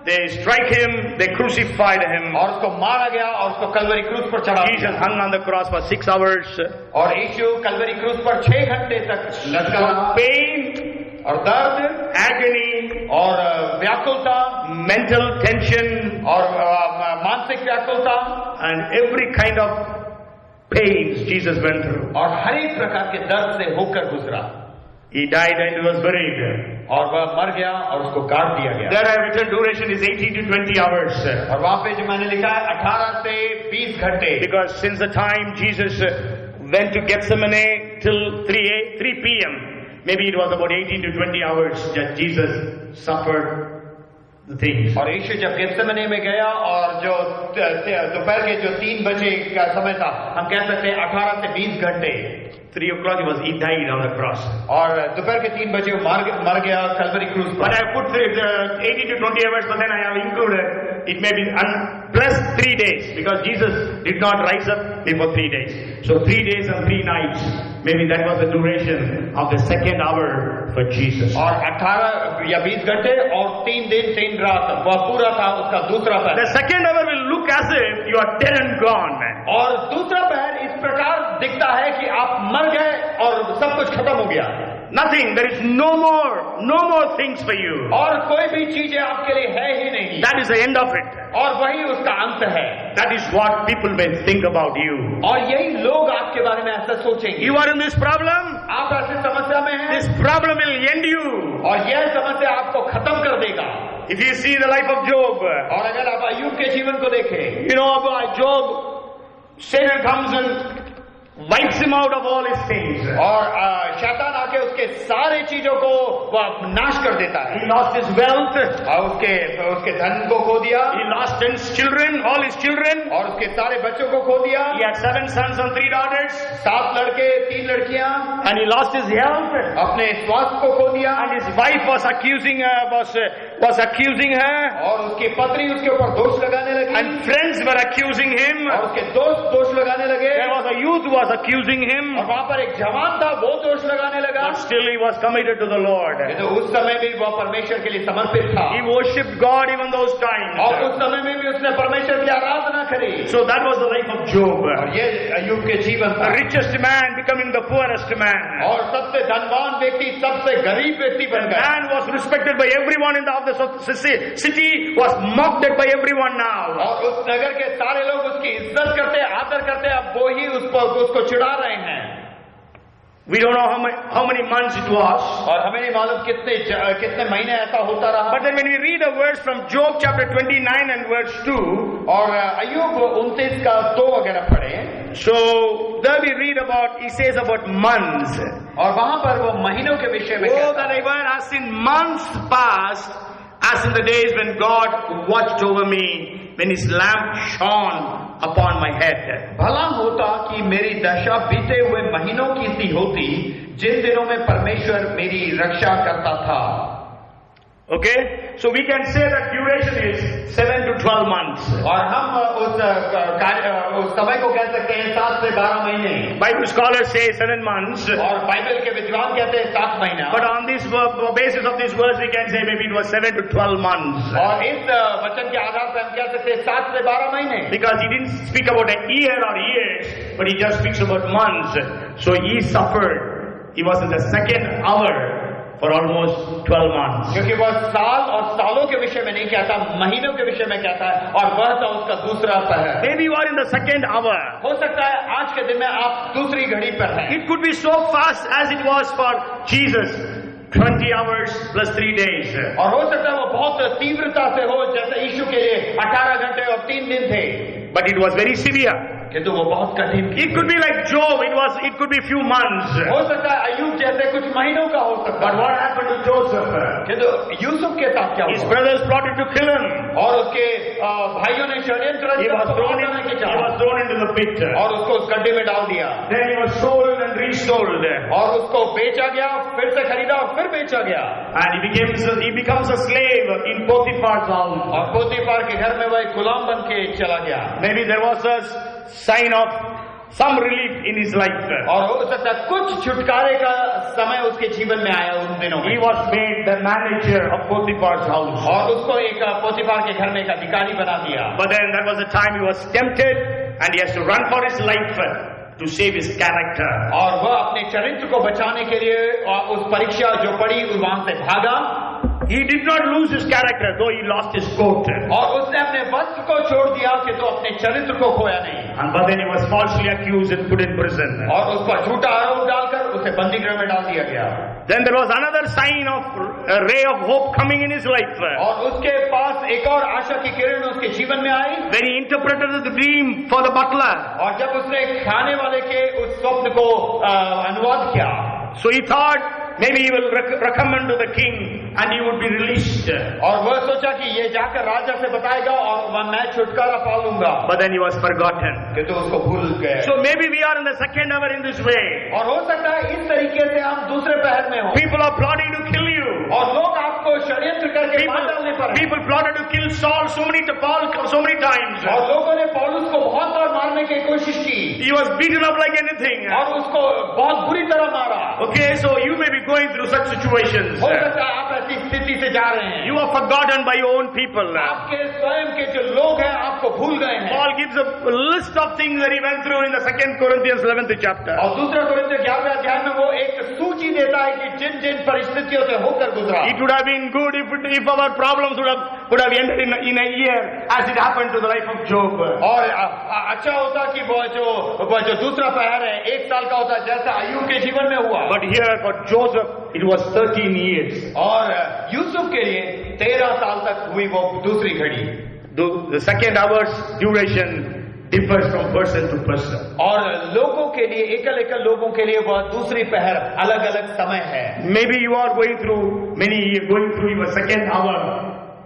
They strike him. They crucified him. और उसको मारा गया और उसको कलवरी क्रूस पर चढ़ा दिया। Jesus hung on the cross for 6 hours. और यीशु कलवरी क्रूस पर 6 घंटे तक लटका रहा। Pain और दर्द, agony और व्याकुलता, mental tension और मानसिक व्याकुलता, and every kind of pains Jesus went through. और हर एक प्रकार के दर्द से होकर गुजरा। He died and he was buried. और वह मर गया और उसको गाड़ दिया गया। There I have written duration is 18 to 20 hours. और वहां पे जो मैंने लिखा है 18 से 20 घंटे। Because since the time Jesus went to Gethsemane till 3 p.m., maybe it was about 18 to 20 hours that Jesus suffered the things. और यीशु जब गेत्सेमने में गया और जो दोपहर के जो 3 बजे का समय था, हम कह सकते हैं 18 से 20 घंटे। 3 o'clock he died on the cross. और दोपहर के 3 बजे मर गया कलवरी क्रूस पर। But I put 18 to 20 hours, but then I have included it may be plus 3 days because Jesus did not rise up before 3 days. So 3 days and 3 nights. Maybe that was the duration of the second hour for Jesus. और 18 या 20 घंटे और 3 दिन 3 रात वह पूरा था उसका दूसरा पहर। The second hour will look as if you are dead and gone. और दूसरा पहर इस प्रकार दिखता है कि आप मर गए और सब कुछ खत्म हो गया। Nothing. There is no more things for you. और कोई भी चीजें आपके लिए है ही नहीं, That is the end of it. और वही उसका अंत है। That is what people may think about you. और यही लोग आपके बारे में ऐसा सोचेंगे। You are in this problem. आप ऐसी समस्या में हैं, This problem will end you. और यह समस्या आपको खत्म कर देगा। If you see the life of Job, और अगर आप अय्यूब के जीवन को देखें, you know about Job, Satan comes and wipes him out of all his things. और शैतान आके उसके सारे चीजों को वह नाश कर देता है। He lost his wealth. और उसके धन को खो दिया, He lost his children, all his children. और उसके सारे बच्चों को खो दिया। He had 7 sons and 3 daughters. 7 लड़के 3 लड़कियां, And he lost his health. अपने स्वास्थ्य को खो दिया। And his wife was accusing her. और उसकी पत्नी उसके ऊपर दोष लगाने लगी, And friends were accusing him. और उसके दोस्त दोष लगाने लगे। There was a youth who was accusing him. और वहां पर एक जवान था, वो दोष लगाने लगा। But still he was committed to the Lord. तो उस समय भी वह परमेश्वर के लिए समर्पित था, He worshipped God even those times. और उस समय में भी उसने परमेश्वर की आराधना करी। So that was the life of Job. और ये अय्यूब के जीवन The था। richest man becoming the poorest man. और सबसे धनवान व्यक्ति सबसे गरीब व्यक्ति The बन गया। man was respected by everyone in the city, was mocked at by everyone now. और उस नगर के सारे लोग उसकी इज्जत करते, आदर करते, अब वो ही उसको चिढ़ा रहे हैं। We don't know how many months it was. और हमें नहीं मालूम कितने महीने ऐसा होता रहा। But then when we read a verse from Job chapter 29 and verse 2, और अय्यूब 29 का 2 वगैरह पढ़े, so there we read about, he says about months. और वहां पर वो महीनों के विषय में Oh, कहता that है। I were as in months past, as in the days when God watched over me, when his lamp shone upon my head. भला होता कि मेरी दशा बीते हुए महीनों की सी होती, जिन दिनों में परमेश्वर मेरी रक्षा करता था। Okay, so we can say that duration is 7 to 12 months. और हम उस समय को कह सकते हैं 7 से 12 महीने। Bible scholars say 7 months. और बाइबल के विद्वान कहते हैं 7 महीना। But on this basis of this verse, we can say maybe it was 7 to 12 months. और इस वचन के आधार पर हम कह सकते हैं 7 से 12 महीने। Because he didn't speak about a year or years, but he just speaks about months. So he suffered. He was in the second hour for almost 12 months. क्योंकि वह साल और सालों के विषय में नहीं कहता, महीनों के विषय में कहता है, और वह था उसका दूसरा पहर। Maybe you are in the second hour. हो सकता है आज के दिन में आप दूसरी घड़ी पर हैं। It could be so fast as it was for Jesus, 20 hours plus 3 days. और हो सकता है वो बहुत तीव्रता से हो, जैसे यीशु के लिए 18 घंटे और 3 दिन थे। But it was very severe. किंतु वो बहुत कठिन। It could be like Job. It could be few months. हो सकता है अय्यूब जैसे कुछ महीनों का हो सकता But है। what happened to Joseph? किंतु यूसुफ के साथ क्या His हुआ? brothers plotted to kill him. और उसके भाइयों ने षड्यंत्र He was thrown into the pit. और उसको उस गड्ढे में डाल दिया। Then he was sold and resold. और उसको बेचा गया, फिर से खरीदा और फिर बेचा गया। And he becomes a slave in Potiphar's house. और पोतीफर के घर में वह एक गुलाम बन के चला गया। Maybe there was a sign of some relief in his life. और हो सकता है कुछ छुटकारे का समय उसके जीवन में आया उन दिनों में। He was made the manager of Potiphar's house. और उसको एक पोतीफर के घर में एक अधिकारी बना दिया। But then there was a time he was tempted and he has to run for his life to save his character. और वह अपने चरित्र को बचाने के लिए उस परीक्षा जो पड़ी वहां से भागा। He did not lose his character, though he lost his coat. और उसने अपने वस्त्र को छोड़ दिया कि तो अपने चरित्र को खोया नहीं। But then he was falsely accused and put in prison. और उस पर झूठा आरोप डालकर उसे बंदी गृह में डाल दिया गया। Then there was another sign of a ray of hope coming in his life. और उसके पास एक और आशा की किरण उसके जीवन में आई। When he interpreted the dream for the butler. और जब उसने खाने वाले के उस स्वप्न को अनुवाद किया, So he thought maybe he will recommend to the king and he would be released. और वह सोचा कि ये जाकर राजा से बताएगा और मैं छुटकारा पा लूंगा। But then he was forgotten. किंतु उसको भूल गए। So maybe we are in the second hour in this way. और हो सकता है इस तरीके से हम दूसरे पहर में हो। People are plotting to kill you. और लोग आपको षड्यंत्र करके मार डालने पर हैं। People plotted to kill Saul so many times. और लोगों ने पौलुस को बहुत बार मारने की कोशिश की। He was beaten up like anything. और उसको बहुत बुरी तरह मारा। Okay, so you may be going through such situations. हो सकता है आप ऐसी स्थिति से जा रहे हैं। You are forgotten by your own people. आपके स्वयं के जो लोग हैं आपको भूल गए हैं। Paul gives a list of things that he went through in the 2 Corinthians 11th chapter. और दूसरा कोरिन्थियों 11वें अध्याय में वो एक सूची देता है कि जिन जिन परिस्थितियों से होकर गुजरा। It would have been good if our problems would have ended in a year as it happened to the life of Job. और अच्छा होता कि वो जो दूसरा पहर है 1 साल का होता जैसा अय्यूब के जीवन में हुआ। But here for Joseph it was 13 years. और यूसुफ के लिए 13 साल तक हुई वो दूसरी घड़ी। The second hour's duration differs from person to person. और लोगों के लिए एकल लोगों के लिए वह दूसरी पहर अलग अलग समय है। Maybe you are going through your second hour.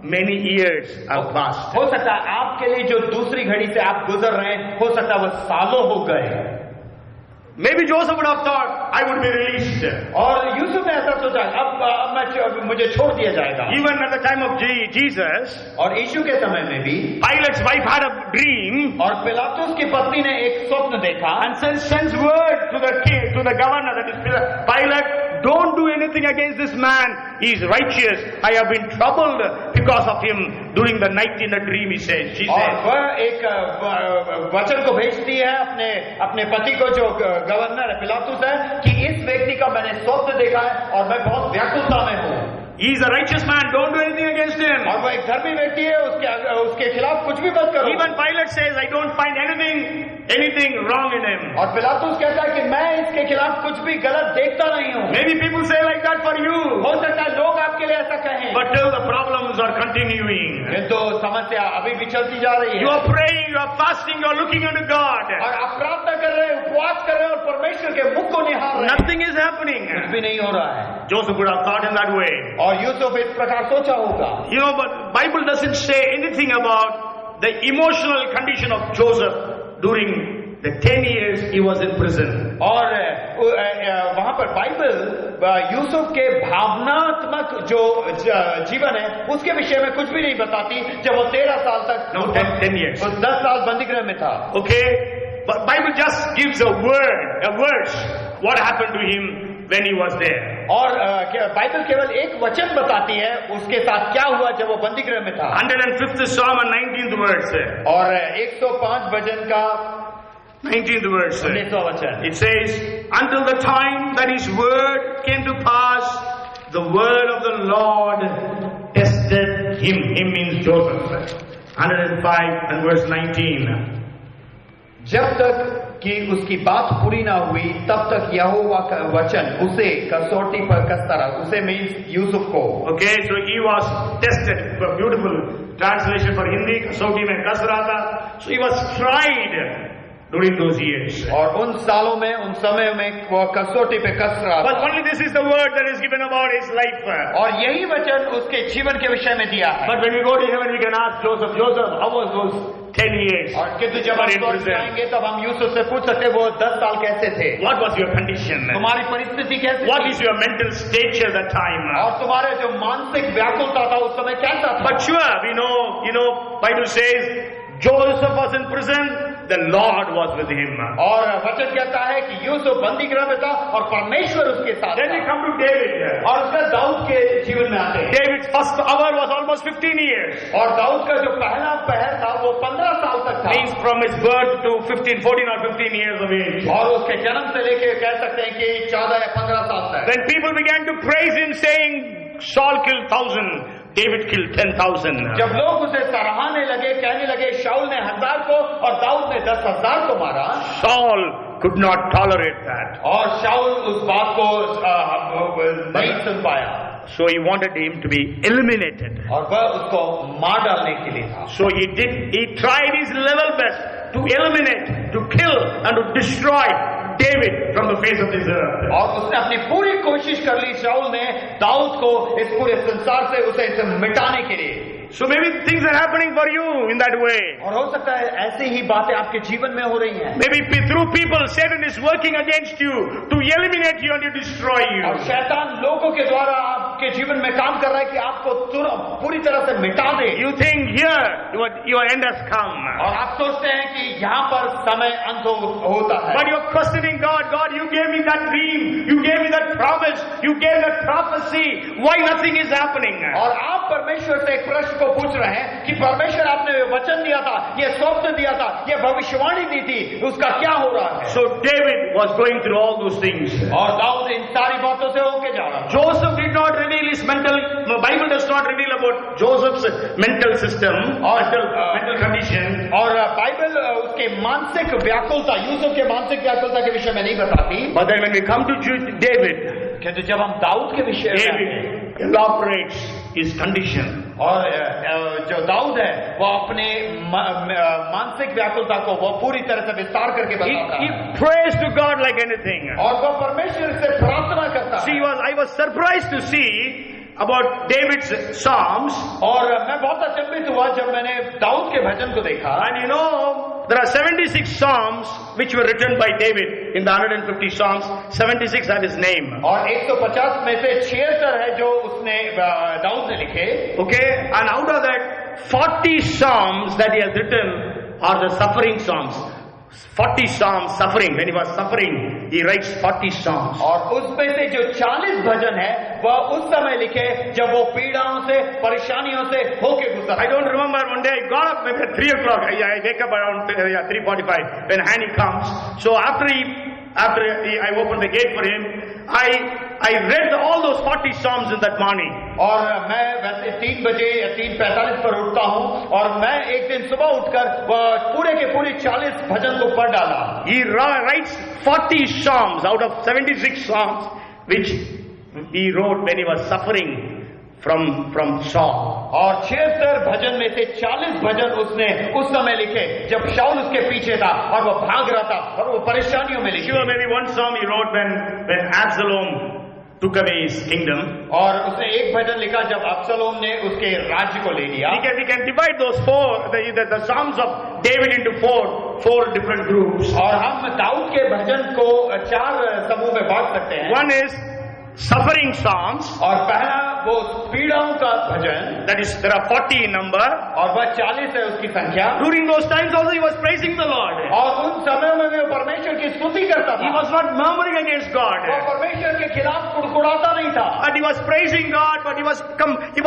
Many years have passed. हो सकता है आपके लिए जो दूसरी घड़ी से आप गुजर रहे हैं हो सकता है वह सालों हो गए। Maybe Joseph would have thought, I would be released. और यूसुफ ने ऐसा सोचा अब मुझे छोड़ दिया जाएगा। Even at the time of Jesus, और यीशु के समय में भी Pilate's wife had a dream, और पिलातुस की पत्नी ने एक स्वप्न देखा। and sends word to the king, to the governor, that is Pilate, don't do anything against this man. He is righteous. I have been troubled because of him during the night in a dream. She says. और वह एक वचन को भेजती है अपने पति को जो गवर्नर है पिलातुस है कि इस व्यक्ति का मैंने स्वप्न देखा है और मैं बहुत व्याकुलता में हूँ। He is a righteous man. Don't do anything against him. और वह एक धर्मी व्यक्ति है उसके खिलाफ कुछ भी मत करो। Even Pilate says, I don't find anything wrong in him. और पिलातुस कहता है कि मैं इसके खिलाफ कुछ भी गलत देखता नहीं हूँ। Maybe people say like that for you. हो सकता है लोग आपके लिए ऐसा कहें। But still the problems are continuing. तो समस्या अभी भी चलती जा रही है। You are praying, you are fasting, you are looking unto God. और आप प्रार्थना कर रहे हैं, उपवास कर रहे हैं और परमेश्वर के मुख को निहार रहे हैं। Nothing is happening. कुछ भी नहीं हो रहा है। Joseph would have thought in that way. और यूसुफ इस प्रकार सोचा होगा। You know, but Bible doesn't say anything about the emotional condition of Joseph during the 10 years he was in prison. और वहां पर बाइबल यूसुफ के भावनात्मक जो जीवन है उसके विषय में कुछ भी नहीं बताती जब वो 13 साल तक 10 years. 10 साल बंदीगृह में था। Okay, but Bible just gives a verse what happened to him when he was there. और बाइबल केवल एक वचन बताती है उसके साथ क्या हुआ जब वो बंदीगृह में था। 105th Psalm and 19th verse. और 105 भजन का 19th verse. 19वां वचन। It says, until the time that his word came to pass, the word of the Lord tested him. Him means Joseph. 105 and verse 19. जब तक कि उसकी बात पूरी ना हुई तब तक यहोवा का वचन उसे कसौटी पर कसता रहा। उसे मीन्स यूसुफ को। Okay, so he was tested. A beautiful translation for Hindi. कसौटी में कस रहा था. So he was tried during those years. और उन सालों में उन समय में वो कसौटी पे कस रहा था। But only this is the word that is given about his life. और यही वचन उसके जीवन के विषय में दिया है। But when we go to heaven, we can ask Joseph, how was those 10 years? और किंतु जब हम स्वर्ग जाएंगे तब हम यूसुफ से पूछ सकते वो 10 साल कैसे थे? What was your condition? तुम्हारी परिस्थिति कैसी थी? What is your mental stature at that time? और तुम्हारे जो मानसिक व्याकुलता था उस समय कैसा था? But sure, we know, Bible says Joseph was in prison, the Lord was with him. और वचन कहता है कि यूसुफ बंदीगृह में था और परमेश्वर उसके साथ Then we था। come to David. और उसका दाऊद के जीवन में आते हैं। David's first hour was almost 15 years. और दाऊद का जो पहला पहर था वो 15 साल तक था। Means from his birth to 14 or 15 years of age. और उसके जन्म से लेके कह सकते हैं कि 14 या 15 साल तक। When people began to praise him saying, Saul killed 1,000, David killed 10,000. जब लोग उसे सराहने लगे कहने लगे शाऊल ने 1000 को और दाऊद ने 10,000 को मारा। Saul could not tolerate that. और शाऊल उस बात को नहीं सुन पाया। So he wanted him to be eliminated. और वह उसको मार डालने के लिए था। So he tried his level best to eliminate, to kill and to destroy David from the face of this earth. और उसने अपनी पूरी कोशिश कर ली शाऊल ने दाऊद को इस पूरे संसार से उसे मिटाने के लिए। So maybe things are happening for you in that way. और हो सकता है ऐसी ही बातें आपके जीवन में हो रही हैं। Maybe through people, Satan is working against you to eliminate you and to destroy you. और शैतान लोगों के द्वारा आपके जीवन में काम कर रहा है कि आपको पूरी तरह से मिटा दे, You think here your end has come. और आप सोचते हैं कि यहाँ पर समय अंत होता है, But you're questioning God. God, you gave me that dream. You gave me that promise. You gave that prophecy. Why nothing is happening? और आप परमेश्वर से एक प्रश्न को पूछ रहे हैं कि परमेश्वर आपने वचन दिया था, ये स्वप्न दिया था, ये भविष्यवाणी दी थी, उसका क्या हो रहा है? So David was going through all those things. और दाऊद इन सारी बातों से होके जा रहा है। Joseph did not reveal his the Bible does not reveal about Joseph's mental system or mental condition. और बाइबल उसके मानसिक व्याकुलता, यूसुफ के मानसिक व्याकुलता के विषय में नहीं बताती। But then when we come to David, कहते जब हम दाऊद के विषय में David elaborates his condition. और जो दाऊद है वो अपने मानसिक व्याकुलता को वो पूरी तरह से विस्तार करके बताता He है, prays to God like anything. और वो परमेश्वर से प्रार्थना करता See, है। I was surprised to see about David's Psalms. और मैं बहुत अचंभित हुआ जब मैंने दाऊद के भजन को देखा। And you know, there are 76 Psalms which were written by David. In the 150 Psalms, 76 have his name. और 150 में से 76 है जो उसने दाऊद ने लिखे। Okay, and out of that, 40 Psalms that he has written are the suffering Psalms. 40 Psalms suffering. When he was suffering, he writes 40 Psalms. और उसमें से जो 40 भजन है वह उस समय लिखे जब वो पीड़ाओं से, परेशानियों से होके गुजरा। I don't remember, one day I got up maybe at 3 o'clock. I wake up around 3:45 when Hanny comes. So after I opened the gate for him, I read all those 40 Psalms in that morning. और मैं वैसे 3 बजे या 3:45 पर उठता हूँ और मैं एक दिन सुबह उठकर वह पूरे के पूरे 40 भजन को पढ़ डाला। He writes 40 Psalms out of 76 Psalms which he wrote when he was suffering from Saul. और 76 भजन में से 40 भजन उसने उस समय लिखे जब शाऊल उसके पीछे था और वो भाग रहा था और वो परेशानियों में लिखे। Sure, maybe one psalm he wrote when Absalom took away his kingdom. और उसने एक भजन लिखा जब अब्सलोम ने उसके राज्य को ले लिया। We can divide those the Psalms of David into four different groups. और हम दाऊद के भजन को 4 समूह में बांट सकते हैं। One is suffering Psalms. और पहला वो पीड़ाओं का भजन, that is there are 40 in number. और वह 40 है उसकी संख्या। During those times also he was praising the Lord. और उन समयों में वो परमेश्वर की स्तुति करता He था। was not murmuring against God. वो परमेश्वर के खिलाफ कुड़कुड़ाता नहीं था। And he was praising God, but he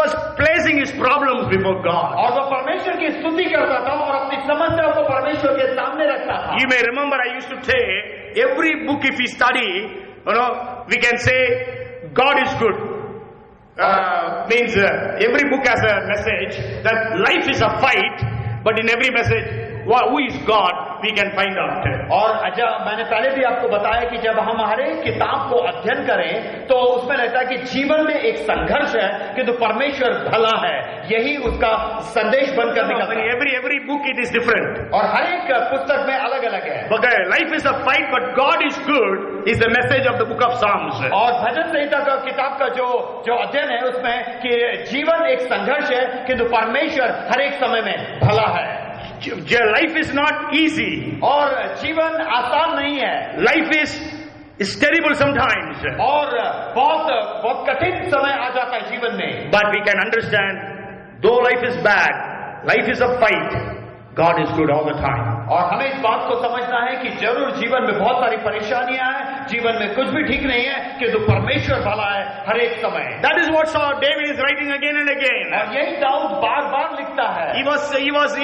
was placing his problems before God. और वो परमेश्वर की स्तुति करता था और अपनी समस्याओं को परमेश्वर के सामने रखता था। You may remember I used to say every book if we study, we can say God is good. Means every book has a message that life is a fight, but in every message, who is God, we can find out. और जब मैंने पहले भी आपको बताया कि जब हम हर एक किताब को अध्ययन करें तो उसमें रहता है कि जीवन में एक संघर्ष है किंतु परमेश्वर भला है, यही उसका संदेश बनकर निकलता है। Every book it is different. और हर एक पुस्तक में अलग अलग है। But life is a fight, but God is good is the message of the book of Psalms. और भजन संहिता का किताब का जो अध्ययन है उसमें कि जीवन एक संघर्ष है किंतु परमेश्वर हर एक समय में भला है। Life is not easy. और जीवन आसान नहीं है। Life is terrible sometimes. और बहुत कठिन समय आ जाता है जीवन में। But we can understand, though life is bad, life is a fight, God is good all the time. और हमें इस बात को समझना है कि जरूर जीवन में बहुत सारी परेशानियां हैं, जीवन में कुछ भी ठीक नहीं है किंतु परमेश्वर भला है हर एक समय। That is what David is writing again and again. और यही दाऊद बार-बार लिखता है। He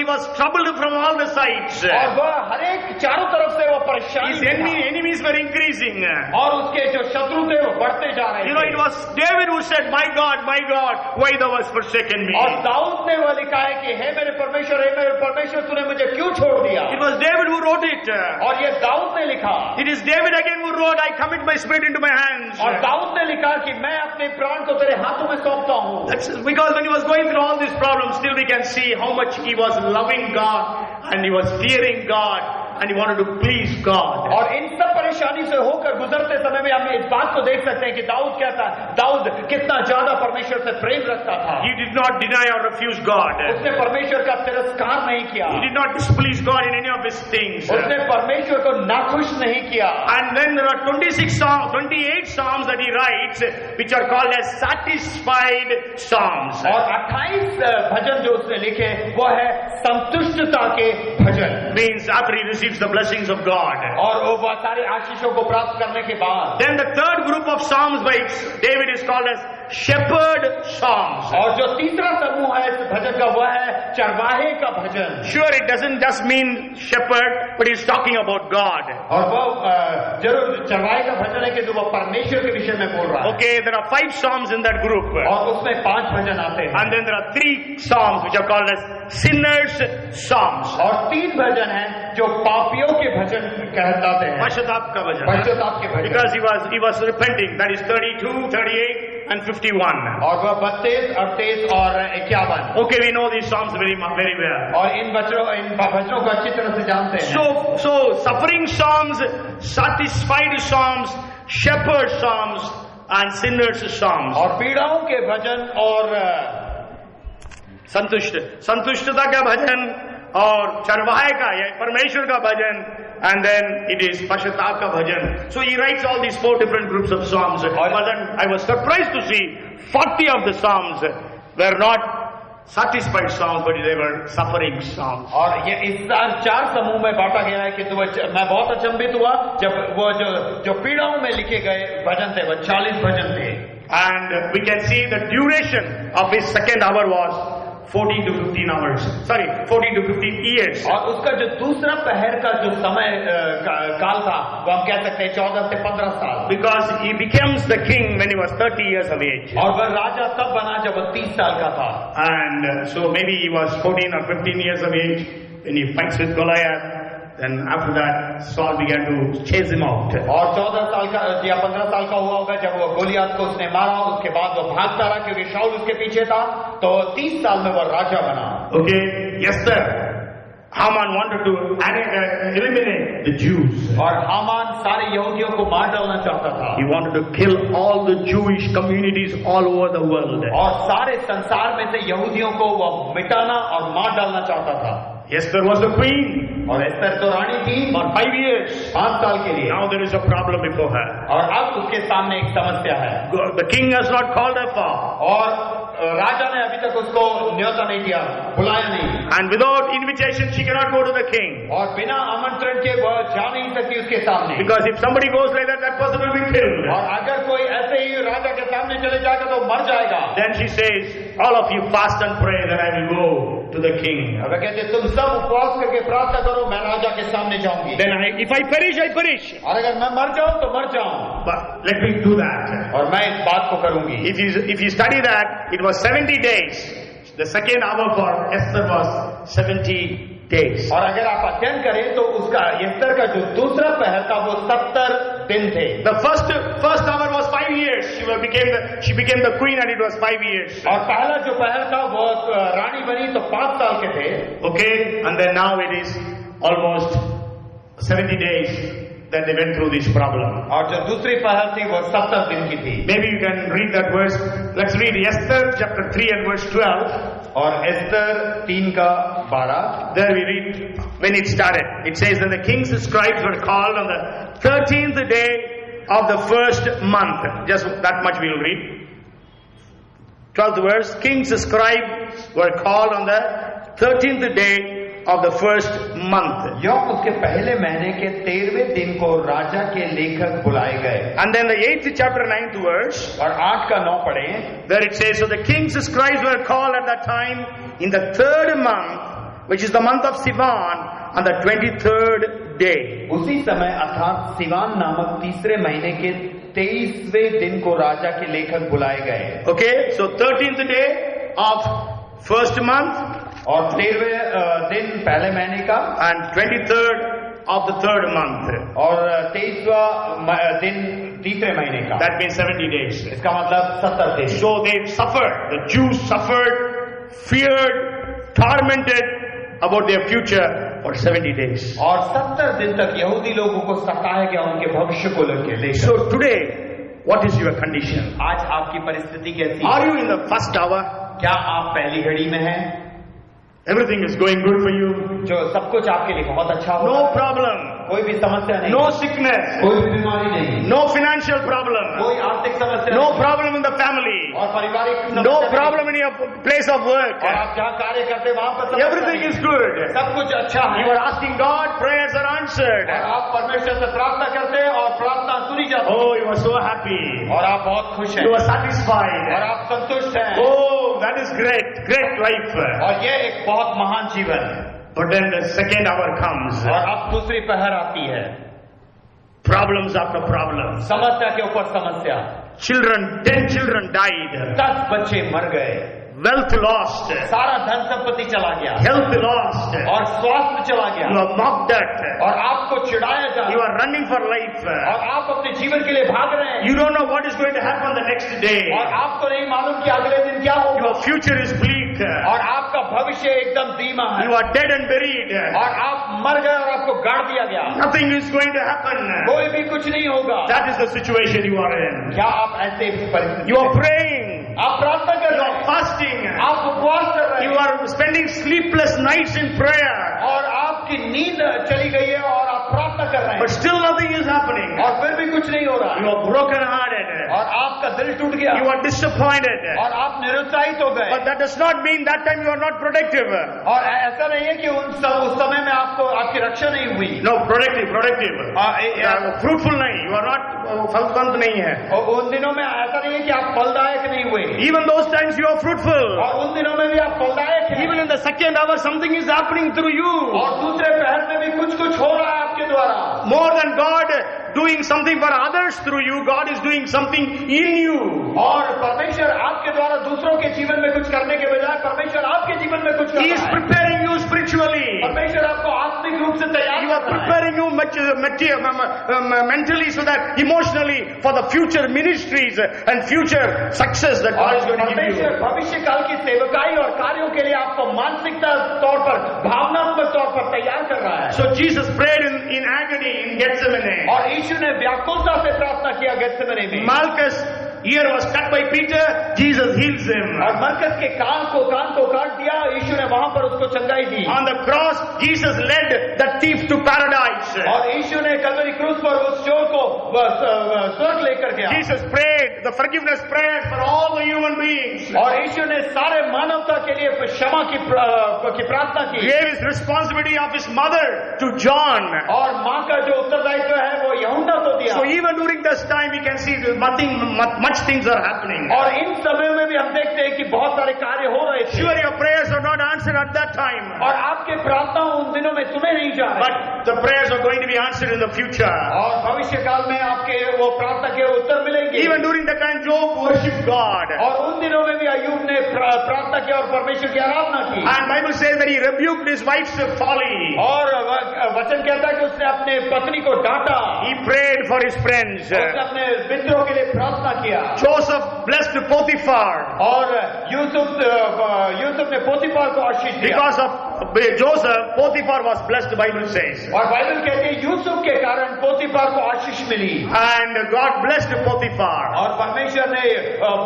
was troubled from all the sides. और वह हर एक चारों तरफ से वो परेशानी His enemies were increasing. और उसके जो शत्रु थे वो बढ़ते जा रहे थे। It was David who said, my God, why thou hast forsaken me? और दाऊद ने वह लिखा है कि हे मेरे परमेश्वर तूने मुझे क्यों छोड़ दिया। It was David who wrote it. और ये दाऊद ने लिखा। It is David again who wrote, I commit my spirit into my hands. और दाऊद ने लिखा कि मैं अपने प्राण को तेरे हाथों में सौंपता हूँ। That's because when he was going through all these problems, still we can see how much he was loving God and he was fearing God and he wanted to please God. और इन सब परेशानी से होकर गुजरते समय में हम इस बात को देख सकते हैं कि दाऊद कैसा दाऊद कितना ज्यादा परमेश्वर से प्रेम रखता था। He did not deny or refuse God. उसने परमेश्वर का तिरस्कार नहीं किया। He did not displease God in any of his things. उसने परमेश्वर को नाखुश नहीं किया। And then there are 28 psalms that he writes, which are called as satisfied psalms. और 28 भजन जो उसने लिखे वो है संतुष्टता के भजन। Means after he receives the blessings of God. और वो सारे आशीषों को प्राप्त करने के बाद Then the third group of psalms by David is called as shepherd psalms. और जो तीसरा समूह है इस भजन का वो है चरवाहे का भजन। Sure, it doesn't just mean shepherd, but he's talking about God. और वो जरूर चरवाहे का भजन है कि जो वो परमेश्वर के विषय में बोल रहा है। Okay, there are 5 psalms in that group. और उसमें 5 भजन आते हैं। And then there are 3 psalms which are called as sinners psalms. और 3 भजन हैं जो पापियों के भजन कहलाते हैं। पश्चाताप का भजन. पश्चाताप के भजन। Because he was repenting. That is 32, 38 and 51. और वह 32, 38 और 51। Okay, we know these psalms very well. और इन भजनों को अच्छी तरह से जानते हैं। So suffering psalms, satisfied psalms, shepherd psalms and sinners psalms. और पीड़ाओं के भजन और संतुष्टता का भजन और चरवाहे का या परमेश्वर का भजन, and then it is पश्चाताप का भजन. So he writes all these 4 different groups of psalms. I was surprised to see 40 of the psalms were not satisfied psalms, but they were suffering psalms. और ये इस 4 समूह में बांटा गया है कि तो मैं बहुत अचंभित हुआ जब वो जो पीड़ाओं में लिखे गए भजन थे वो 40 भजन थे। And we can see the duration of his second hour was 14 to 15 hours. Sorry, 14 to 15 years. और उसका जो दूसरा पहर का जो समय काल था वो हम कह सकते हैं 14 से 15 साल। Because he becomes the king when he was 30 years of age. और वह राजा तब बना जब वो 30 साल का था। And so maybe he was 14 or 15 years of age when he fights with Goliath. Then after that, Saul began to chase him out. और 14 साल का या 15 साल का हुआ होगा जब वो गोलियत को उसने मारा। उसके बाद वो भागता रहा क्योंकि शाऊल उसके पीछे था। तो 30 साल में वो राजा बना। Okay, yes sir. Haman wanted to eliminate the Jews. और हामान सारे यहूदियों को मार डालना चाहता था। He wanted to kill all the Jewish communities all over the world. और सारे संसार में से यहूदियों को वो मिटाना और मार डालना चाहता था। Esther was the queen. और एस्तर तो रानी थी For 5 years. 5 साल के लिए। Now there is a problem before her. और अब उसके सामने एक समस्या है। The king has not called her for. और राजा ने अभी तक उसको न्योता नहीं दिया, बुलाया नहीं। And without invitation she cannot go to the king. और बिना आमंत्रण के वह जा नहीं सकती उसके सामने। Because if somebody goes like that person will be killed. और अगर कोई ऐसे ही राजा के सामने चले जाएगा तो मर जाएगा। Then she says, all of you fast and pray that I will go to the king. अब कहते तुम सब उपवास करके प्रार्थना करो, मैं राजा के सामने जाऊंगी। Then if I perish, I perish. और अगर मैं मर जाऊं तो मर जाऊं। But let me do that. और मैं इस बात को करूंगी। If you study that, it was 70 days. The second hour for Esther was 70 days. और अगर आप अध्ययन करें तो उसका एस्तर का जो दूसरा पहर था वो 70 दिन थे। The first hour was 5 years. She became the queen and it was 5 years. और पहला जो पहर था वो रानी बनी तो 5 साल के थे। Okay, and then now it is almost 70 days that they went through this problem. और जो दूसरी पहर थी वो 70 दिन की थी। Maybe you can read that verse. Let's read Esther chapter 3 and verse 12. और एस्तर 3 का 12। There we read when it started. It says that the king's scribes were called on the 13th day of the first month. Just that much we will read. 12th verse. King's scribes were called on the 13th day of the first month. यौम उसके पहले महीने के 13वें दिन को राजा के लेखक बुलाए गए। And then the 8th chapter 9th verse. और 8 का 9 पढ़ें। There it says, so the king's scribes were called at that time in the 3rd month, which is the month of Sivan, on the 23rd day. उसी समय अर्थात सिवान नामक तीसरे महीने के 23वें दिन को राजा के लेखक बुलाए गए। Okay, so 13th day of first month. और 13वें दिन पहले महीने का। And 23rd of the 3rd month. और 23वां दिन तीसरे महीने का। That means 70 days. इसका मतलब 70 दिन। So they suffered. The Jews suffered, feared, tormented about their future for 70 days. और 70 दिन तक यहूदी लोगों को सताया गया उनके भविष्य को लेकर। So today, what is your condition? आज आपकी परिस्थिति कैसी है? Are you in the first hour? क्या आप पहली घड़ी में हैं? Everything is going good for you? जो सब कुछ आपके लिए बहुत अच्छा हो, No problem. कोई भी समस्या नहीं, No sickness. कोई भी बीमारी नहीं, No financial problem. कोई आर्थिक समस्या No नहीं, problem in the family. और पारिवारिक समस्या No नहीं, problem in your place of work. और आप जहाँ कार्य करते वहाँ पर समस्या Everything नहीं, is good. सब कुछ अच्छा है। You are asking God, prayers are answered. और आप परमेश्वर से प्रार्थना करते हैं और प्रार्थना सुनी जाती है, Oh, you are so happy. और आप बहुत खुश हैं, You are और satisfied. आप संतुष्ट हैं, Oh, that is great. Great life. और ये एक बहुत महान जीवन है। But then the second hour comes. और अब दूसरी पहर आती है, Problems after problems. समस्या के ऊपर समस्या। 10 children died. 10 बच्चे मर गए, Wealth lost. सारा धन संपत्ति चला गया, Health lost. और स्वास्थ्य चला You गया, are mocked at. और आपको चिढ़ाया जा You रहा are running for life. है, और आप अपने जीवन के लिए भाग रहे हैं, You don't know what is going to happen the next day. और आपको नहीं मालूम कि अगले दिन क्या होगा, Your future is bleak. और आपका भविष्य एकदम धीमा है, You are dead and buried. और आप मर गए और आपको गाड़ दिया गया, Nothing is going to happen. कोई भी कुछ नहीं होगा। That is the situation you are in. क्या आप ऐसे परिस्थिति You में- are praying. आप प्रार्थना कर You रहे are हैं, fasting. आप उपवास कर रहे You हैं, are spending sleepless nights in prayer. और आपकी नींद चली गई है और आप प्रार्थना कर रहे But हैं, still nothing is happening. और फिर भी कुछ नहीं हो रहा You है, are broken hearted. और आपका दिल टूट गया, You are disappointed. और आप निरुत्साहित हो गए। But that does not mean that time you are not productive. और ऐसा नहीं है कि उस समय में आपको आपकी रक्षा नहीं हुई, No, productive. Fruitful नहीं. You are not फलवंत नहीं है. और उन दिनों में ऐसा नहीं है कि आप फलदायक नहीं हुए, Even those times you are fruitful. और उन दिनों में भी आप फलदायक हैं, Even in the second hour something is happening through you. और दूसरे पहर में भी कुछ कुछ हो रहा है आपके द्वारा। More than God doing something for others through you, God is doing something in you. और परमेश्वर आपके द्वारा दूसरों के जीवन में कुछ करने के बजाय परमेश्वर आपके जीवन में कुछ कर He is रहा है। preparing you spiritually. परमेश्वर आपको आत्मिक रूप से तैयार You कर are रहा है, preparing you mentally so that emotionally for the future ministries and future success that God is going to give परमेश्वर you. भविष्य काल की सेवकाई और कार्यों के लिए आपको मानसिकता तौर पर, भावनात्मक तौर पर तैयार कर रहा है। So Jesus prayed in agony in Gethsemane. और यीशु ने व्याकुलता से प्रार्थना किया गेत्सेमने में, Malchus' ear was cut by Peter, Jesus heals him. और मरकस के कान को काट दिया, यीशु ने वहां पर उसको चंगाई दी, On the cross, Jesus led the thief to paradise. और यीशु ने कलवरी क्रूस पर उस चोर को स्वर्ग लेकर गया, Jesus prayed the forgiveness prayer for all the human beings. और यीशु ने सारे मानवता के लिए क्षमा की प्रार्थना की, Gave his responsibility of his mother to John. और माँ का जो उत्तरदायित्व है वो यूहन्ना को दिया। So even during this time we can see much things are happening. और इन समय में भी हम देखते हैं कि बहुत सारे कार्य हो रहे थे, Sure, your prayers are not answered at that time, और आपके प्रार्थना उन दिनों में सुने नहीं जा रहे, but the prayers are going to be answered in the future. और भविष्य काल में आपके वो प्रार्थना के उत्तर मिलेंगे। Even during that time, Job worshipped God, और उन दिनों में भी अय्यूब ने प्रार्थना की और परमेश्वर की आराधना की, and Bible says that he rebuked his wife's folly. और वचन कहता है कि उसने अपने पत्नी को डांटा, He prayed for his friends. उसने अपने मित्रों के लिए प्रार्थना किया, Joseph blessed Potiphar और यूसुफ ने पोतीफार को आशीष दिया, because of Joseph. Potiphar was blessed, the Bible says, और बाइबल कहती है यूसुफ के कारण पोतीफार को आशीष मिली, and God blessed Potiphar. और परमेश्वर ने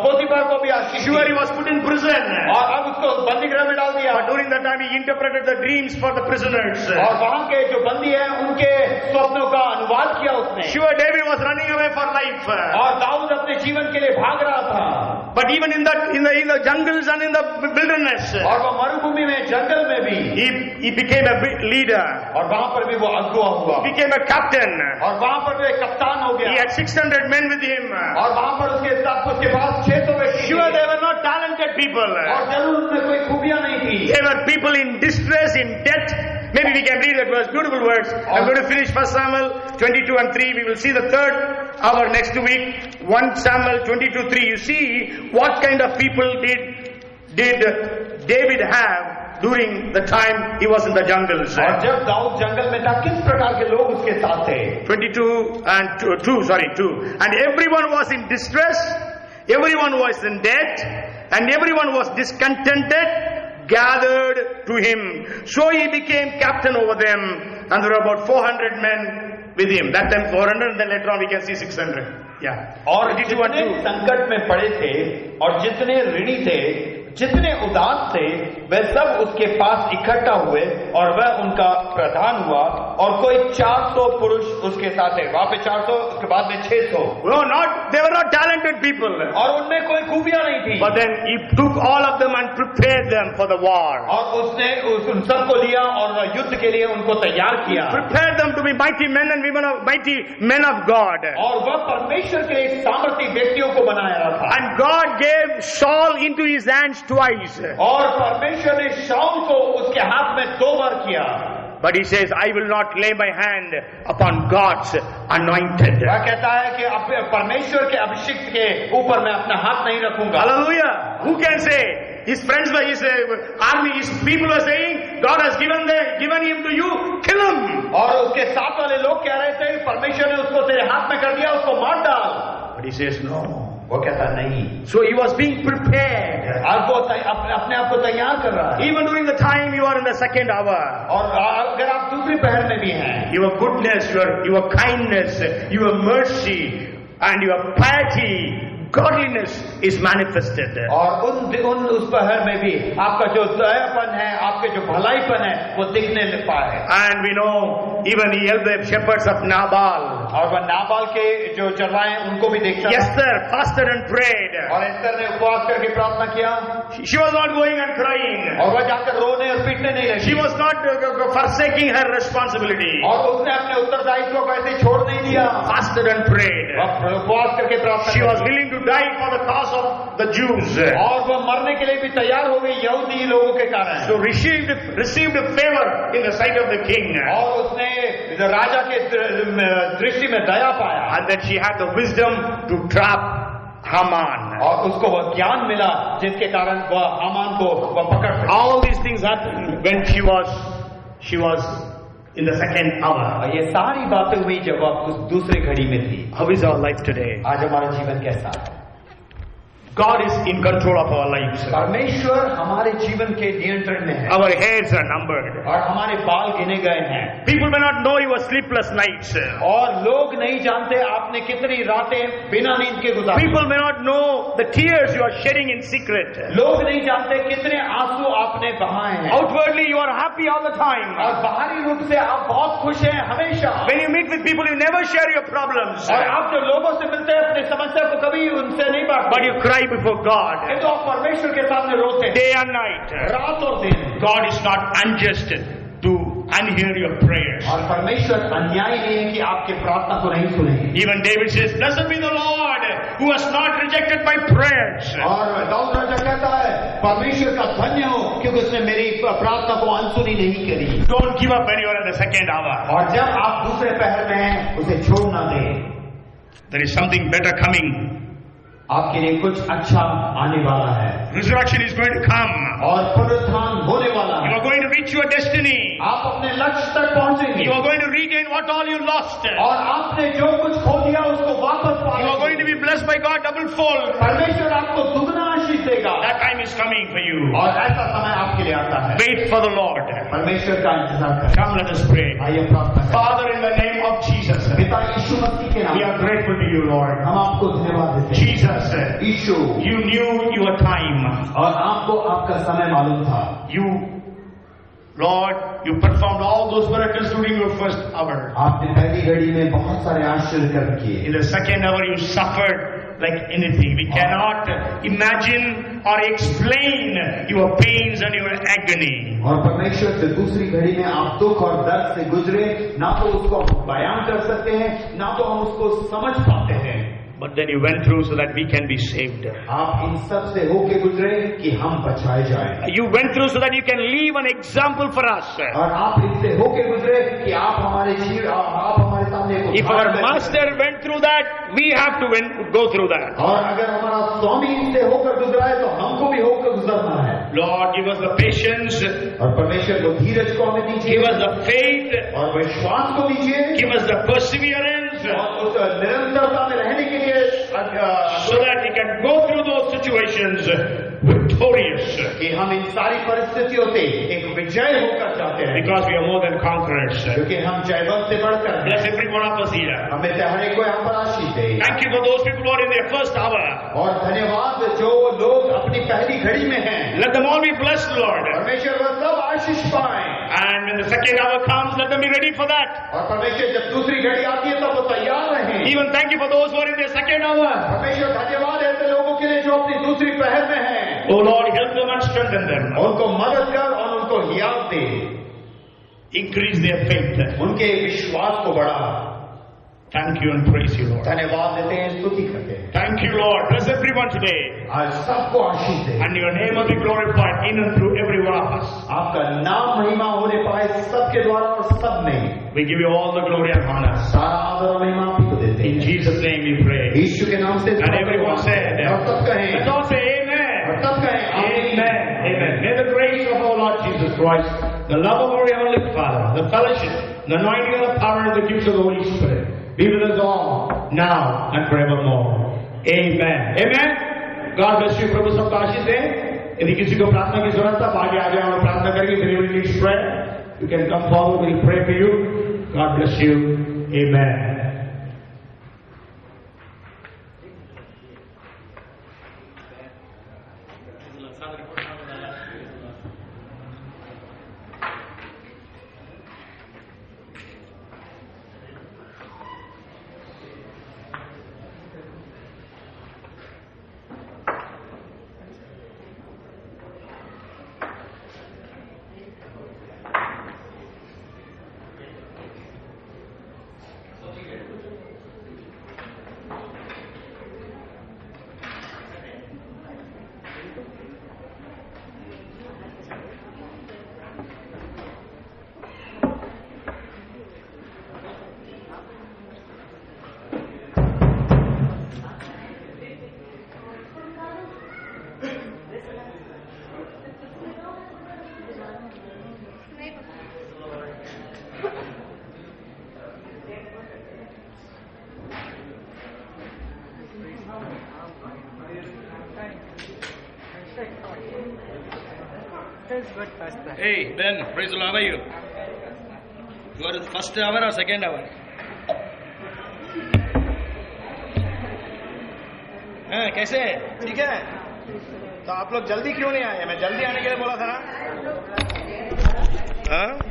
पोतीफार को भी आशीष Sure, the, he was put in prison, और अब उसको बंदी गृह में डाल दिया, but during that time he interpreted the dreams for the prisoners. और वहां के जो बंदी हैं उनके स्वप्नों का अनुवाद किया उसने, Sure, David was running away for life, और दाऊद अपने जीवन के लिए भाग रहा था, but even in the jungles and in the wilderness, और वो मरुभूमि में जंगल में भी, he became a big leader. और वहां पर भी वो अगुवा हुआ, He became a captain. और वहां पर भी एक कप्तान हो He गया, had 600 men with him. और वहां पर उसके पास 600 व्यक्ति Sure, थे, they were not talented people. और जरूर उसमें कोई खूबियां नहीं थी, They were people in distress, in debt. Maybe we can read that verse, beautiful words. I'm going to finish 1 Samuel 22 and 3. We will see the third hour next week. 1 Samuel 22, 3. You see what kind of people did David have during the time he was in the jungles. और जब दाऊद जंगल में था किस प्रकार के लोग उसके साथ थे, 22 and 2. And everyone was in distress, everyone was in debt, and everyone was discontented, gathered to him. So he became captain over them, and there were about 400 men with him. That time 400, and then later on we can see 600. Yeah. और 22 जितने and 2. संकट में पड़े थे और जितने ऋणी थे, जितने उदास थे, वे सब उसके पास इकट्ठा हुए और वह उनका प्रधान हुआ, और कोई 400 पुरुष उसके साथ थे। वहां पे 400, उसके बाद में 600। No, they were not talented people. और उनमें कोई खूबियां नहीं थी, But then he took all of them and prepared them for the war. और उसने उन सबको लिया और युद्ध के लिए उनको तैयार किया, Prepared them to be mighty men and women of mighty men of God. और वह परमेश्वर के सामर्थी व्यक्तियों को बनाया था। And God gave Saul into his hands twice. और परमेश्वर ने शाऊल को उसके हाथ में 2 बार किया। But he says, I will not lay my hand upon God's anointed. वह कहता है कि परमेश्वर के अभिषिक्त के ऊपर मैं अपना हाथ नहीं रखूंगा। Hallelujah. Who can say? His friends were, his army, his people were saying, God has given him to you, kill him. और उसके साथ वाले लोग कह रहे थे परमेश्वर ने उसको तेरे हाथ में कर दिया, उसको मार डाल। But he says, no. वो कहता नहीं। So he was being prepared. अब वो अपने आप को तैयार कर रहा है। Even during the time you are in the second hour. और अगर आप दूसरी पहर में भी हैं, Your goodness, your kindness, your mercy, and your piety, godliness is manifested. और उन उस पहर में भी आपका जो दयापन है, आपके जो भलाईपन है, वो दिखने लगता है। And we know even he helped the shepherds of Nabal. और वह नाबाल के जो चरवाहे हैं उनको भी देखता है। Esther fasted and prayed. और एस्तर ने उपवास करके प्रार्थना किया, She was not going and crying. और वह जाकर रोने और पीटने नहीं लगी। She was not forsaking her responsibility. और उसने अपने उत्तरदायित्व को ऐसे छोड़ नहीं दिया। Fasted and prayed. वह उपवास करके प्रार्थना She was की। willing to die for the cause of the Jews. और वह मरने के लिए भी तैयार हो गई यहूदी लोगों के कारण। So received favor in the sight of the king. और उसने राजा के दृष्टि में दया पाया। And then she had the wisdom to trap Haman. और उसको वह ज्ञान मिला जिसके कारण वह हामान को वह पकड़ सके। All these things happened when she was in the second hour. और ये सारी बातें हुई जब वह उस दूसरे घड़ी में थी। How is our life today? आज हमारा जीवन कैसा है? God is in control of our lives. परमेश्वर हमारे जीवन के नियंत्रण में है। Our hairs are numbered. और हमारे बाल गिने गए हैं। People may not know your sleepless nights. और लोग नहीं जानते आपने कितनी रातें बिना नींद के गुजारी। People may not know the tears you are shedding in secret. लोग नहीं जानते कितने आंसू आपने बहाए हैं। Outwardly you are happy all the time. और बाहरी रूप से आप बहुत खुश हैं हमेशा। When you meet with people you never share your problems. और आप जब लोगों से मिलते हैं अपनी समस्या को कभी उनसे नहीं बांटते। But you cry before God. किंतु आप परमेश्वर के सामने रोते हैं Day and night. रात और दिन। God is not unjust to unhear your prayers. और परमेश्वर अन्यायी नहीं है कि आपके प्रार्थना को नहीं सुने। Even David says, blessed be the Lord who has not rejected my prayers. और दाऊद राजा कहता है परमेश्वर का धन्य हो क्योंकि उसने मेरी प्रार्थना को अनसुनी नहीं करी। Don't give up when you are in the second hour. और जब आप दूसरे पहर में हैं उसे छोड़ ना दें। There is something better coming. आपके लिए कुछ अच्छा आने वाला है। Resurrection is going to come. और पुनरुत्थान होने वाला You है। are going to reach your destiny. आप अपने लक्ष्य तक पहुंचेंगे। You are going to regain what all you lost. और आपने जो कुछ खो दिया उसको वापस You are going पाएंगे। to be blessed by God double fold. परमेश्वर आपको दुगना आशीष देगा। That time is coming for you. और ऐसा समय आपके लिए आता है। Wait for the Lord. परमेश्वर का इंतजार करें। Come, let us pray. आइए प्रार्थना करें। Father, in the name of Jesus, पिता यीशु मसीह के नाम we are grateful to you, Lord. हम आपको धन्यवाद देते हैं। Jesus, Yeshu you knew your time. और आपको आपका समय मालूम था। You, Lord, you performed all those miracles during your first hour. आपने पहली घड़ी में बहुत सारे आश्चर्य कर्म किए। In the second hour, you suffered like anything. We cannot imagine or explain your pains and your agony. और परमेश्वर से दूसरी घड़ी में आप दुख और दर्द से गुजरे, ना तो उसको हम बयान कर सकते हैं, ना तो हम उसको समझ पाते हैं। But then you went through so that we can be saved. आप इन सब से होके गुजरे कि हम बचाए जाएं। You went through so that you can leave an example for us. और आप इनसे होके गुजरे कि आप हमारे सामने एक If our master went through that, we have to go through that. और अगर हमारा स्वामी इनसे होकर गुजरा है तो हमको भी होकर गुजरना है। Lord, give us the patience, और परमेश्वर को धीरज को हमें दीजिए, give us the faith, और विश्वास को दीजिए, give us the perseverance, और उस निरंतरता में रहने के लिए so that we can go through those situations victorious कि हम इन सारी परिस्थितियों से एक विजय होकर जाते हैं, because we are more than conquerors. क्योंकि हम जयवंत से बढ़कर हैं। Bless every one of us here. हमें से हर एक को यहाँ पर आशीष दे। Thank you for those people who are in their first hour. और धन्यवाद जो लोग अपनी पहली घड़ी में हैं, Let them all be blessed, Lord. परमेश्वर वह सब आशीष पाएं। And when the second hour comes, let them be ready for that. और परमेश्वर जब दूसरी घड़ी आती है तब वो तैयार रहें। Even thank you for those who are in their second hour. परमेश्वर धन्यवाद ऐसे लोगों के लिए जो अपनी दूसरी पहर में हैं। Oh Lord, help them and strengthen them. उनको मदद कर और उनको हियाव दे, Increase their faith. उनके विश्वास को बढ़ा। Thank you and praise you, Lord. धन्यवाद देते हैं, स्तुति करते हैं। Thank you, Lord. Bless everyone today. आज सबको आशीष दे, And your name will be glorified in and through every one of us. आपका नाम महिमा होने पाए सबके द्वारा और सब में। We give you all the glory and honor. सारा आदर और महिमा आप ही को देते In हैं। Jesus' name we pray. यीशु के नाम से And everyone said, और सब कहें, let's all say amen. और सब कहें Amen. Amen. May the grace of our Lord Jesus Christ, the love of our Heavenly Father, the fellowship, the anointing and the power and the gifts of the Holy Spirit be with us all now and forevermore. Amen. Amen. God bless you. प्रभु सबको आशीष दे। यदि किसी को प्रार्थना की जरूरत है, आगे आ जाए और प्रार्थना करेंगे। If anyone needs prayer, you can come forward. We'll pray for you. God bless you. Amen. Hey, Ben, praise the Lord. How are you? You are in the first hour or second hour? हाँ, कैसे है? ठीक है? तो आप लोग जल्दी क्यों नहीं आए? मैं जल्दी आने के लिए बोला था ना? हाँ?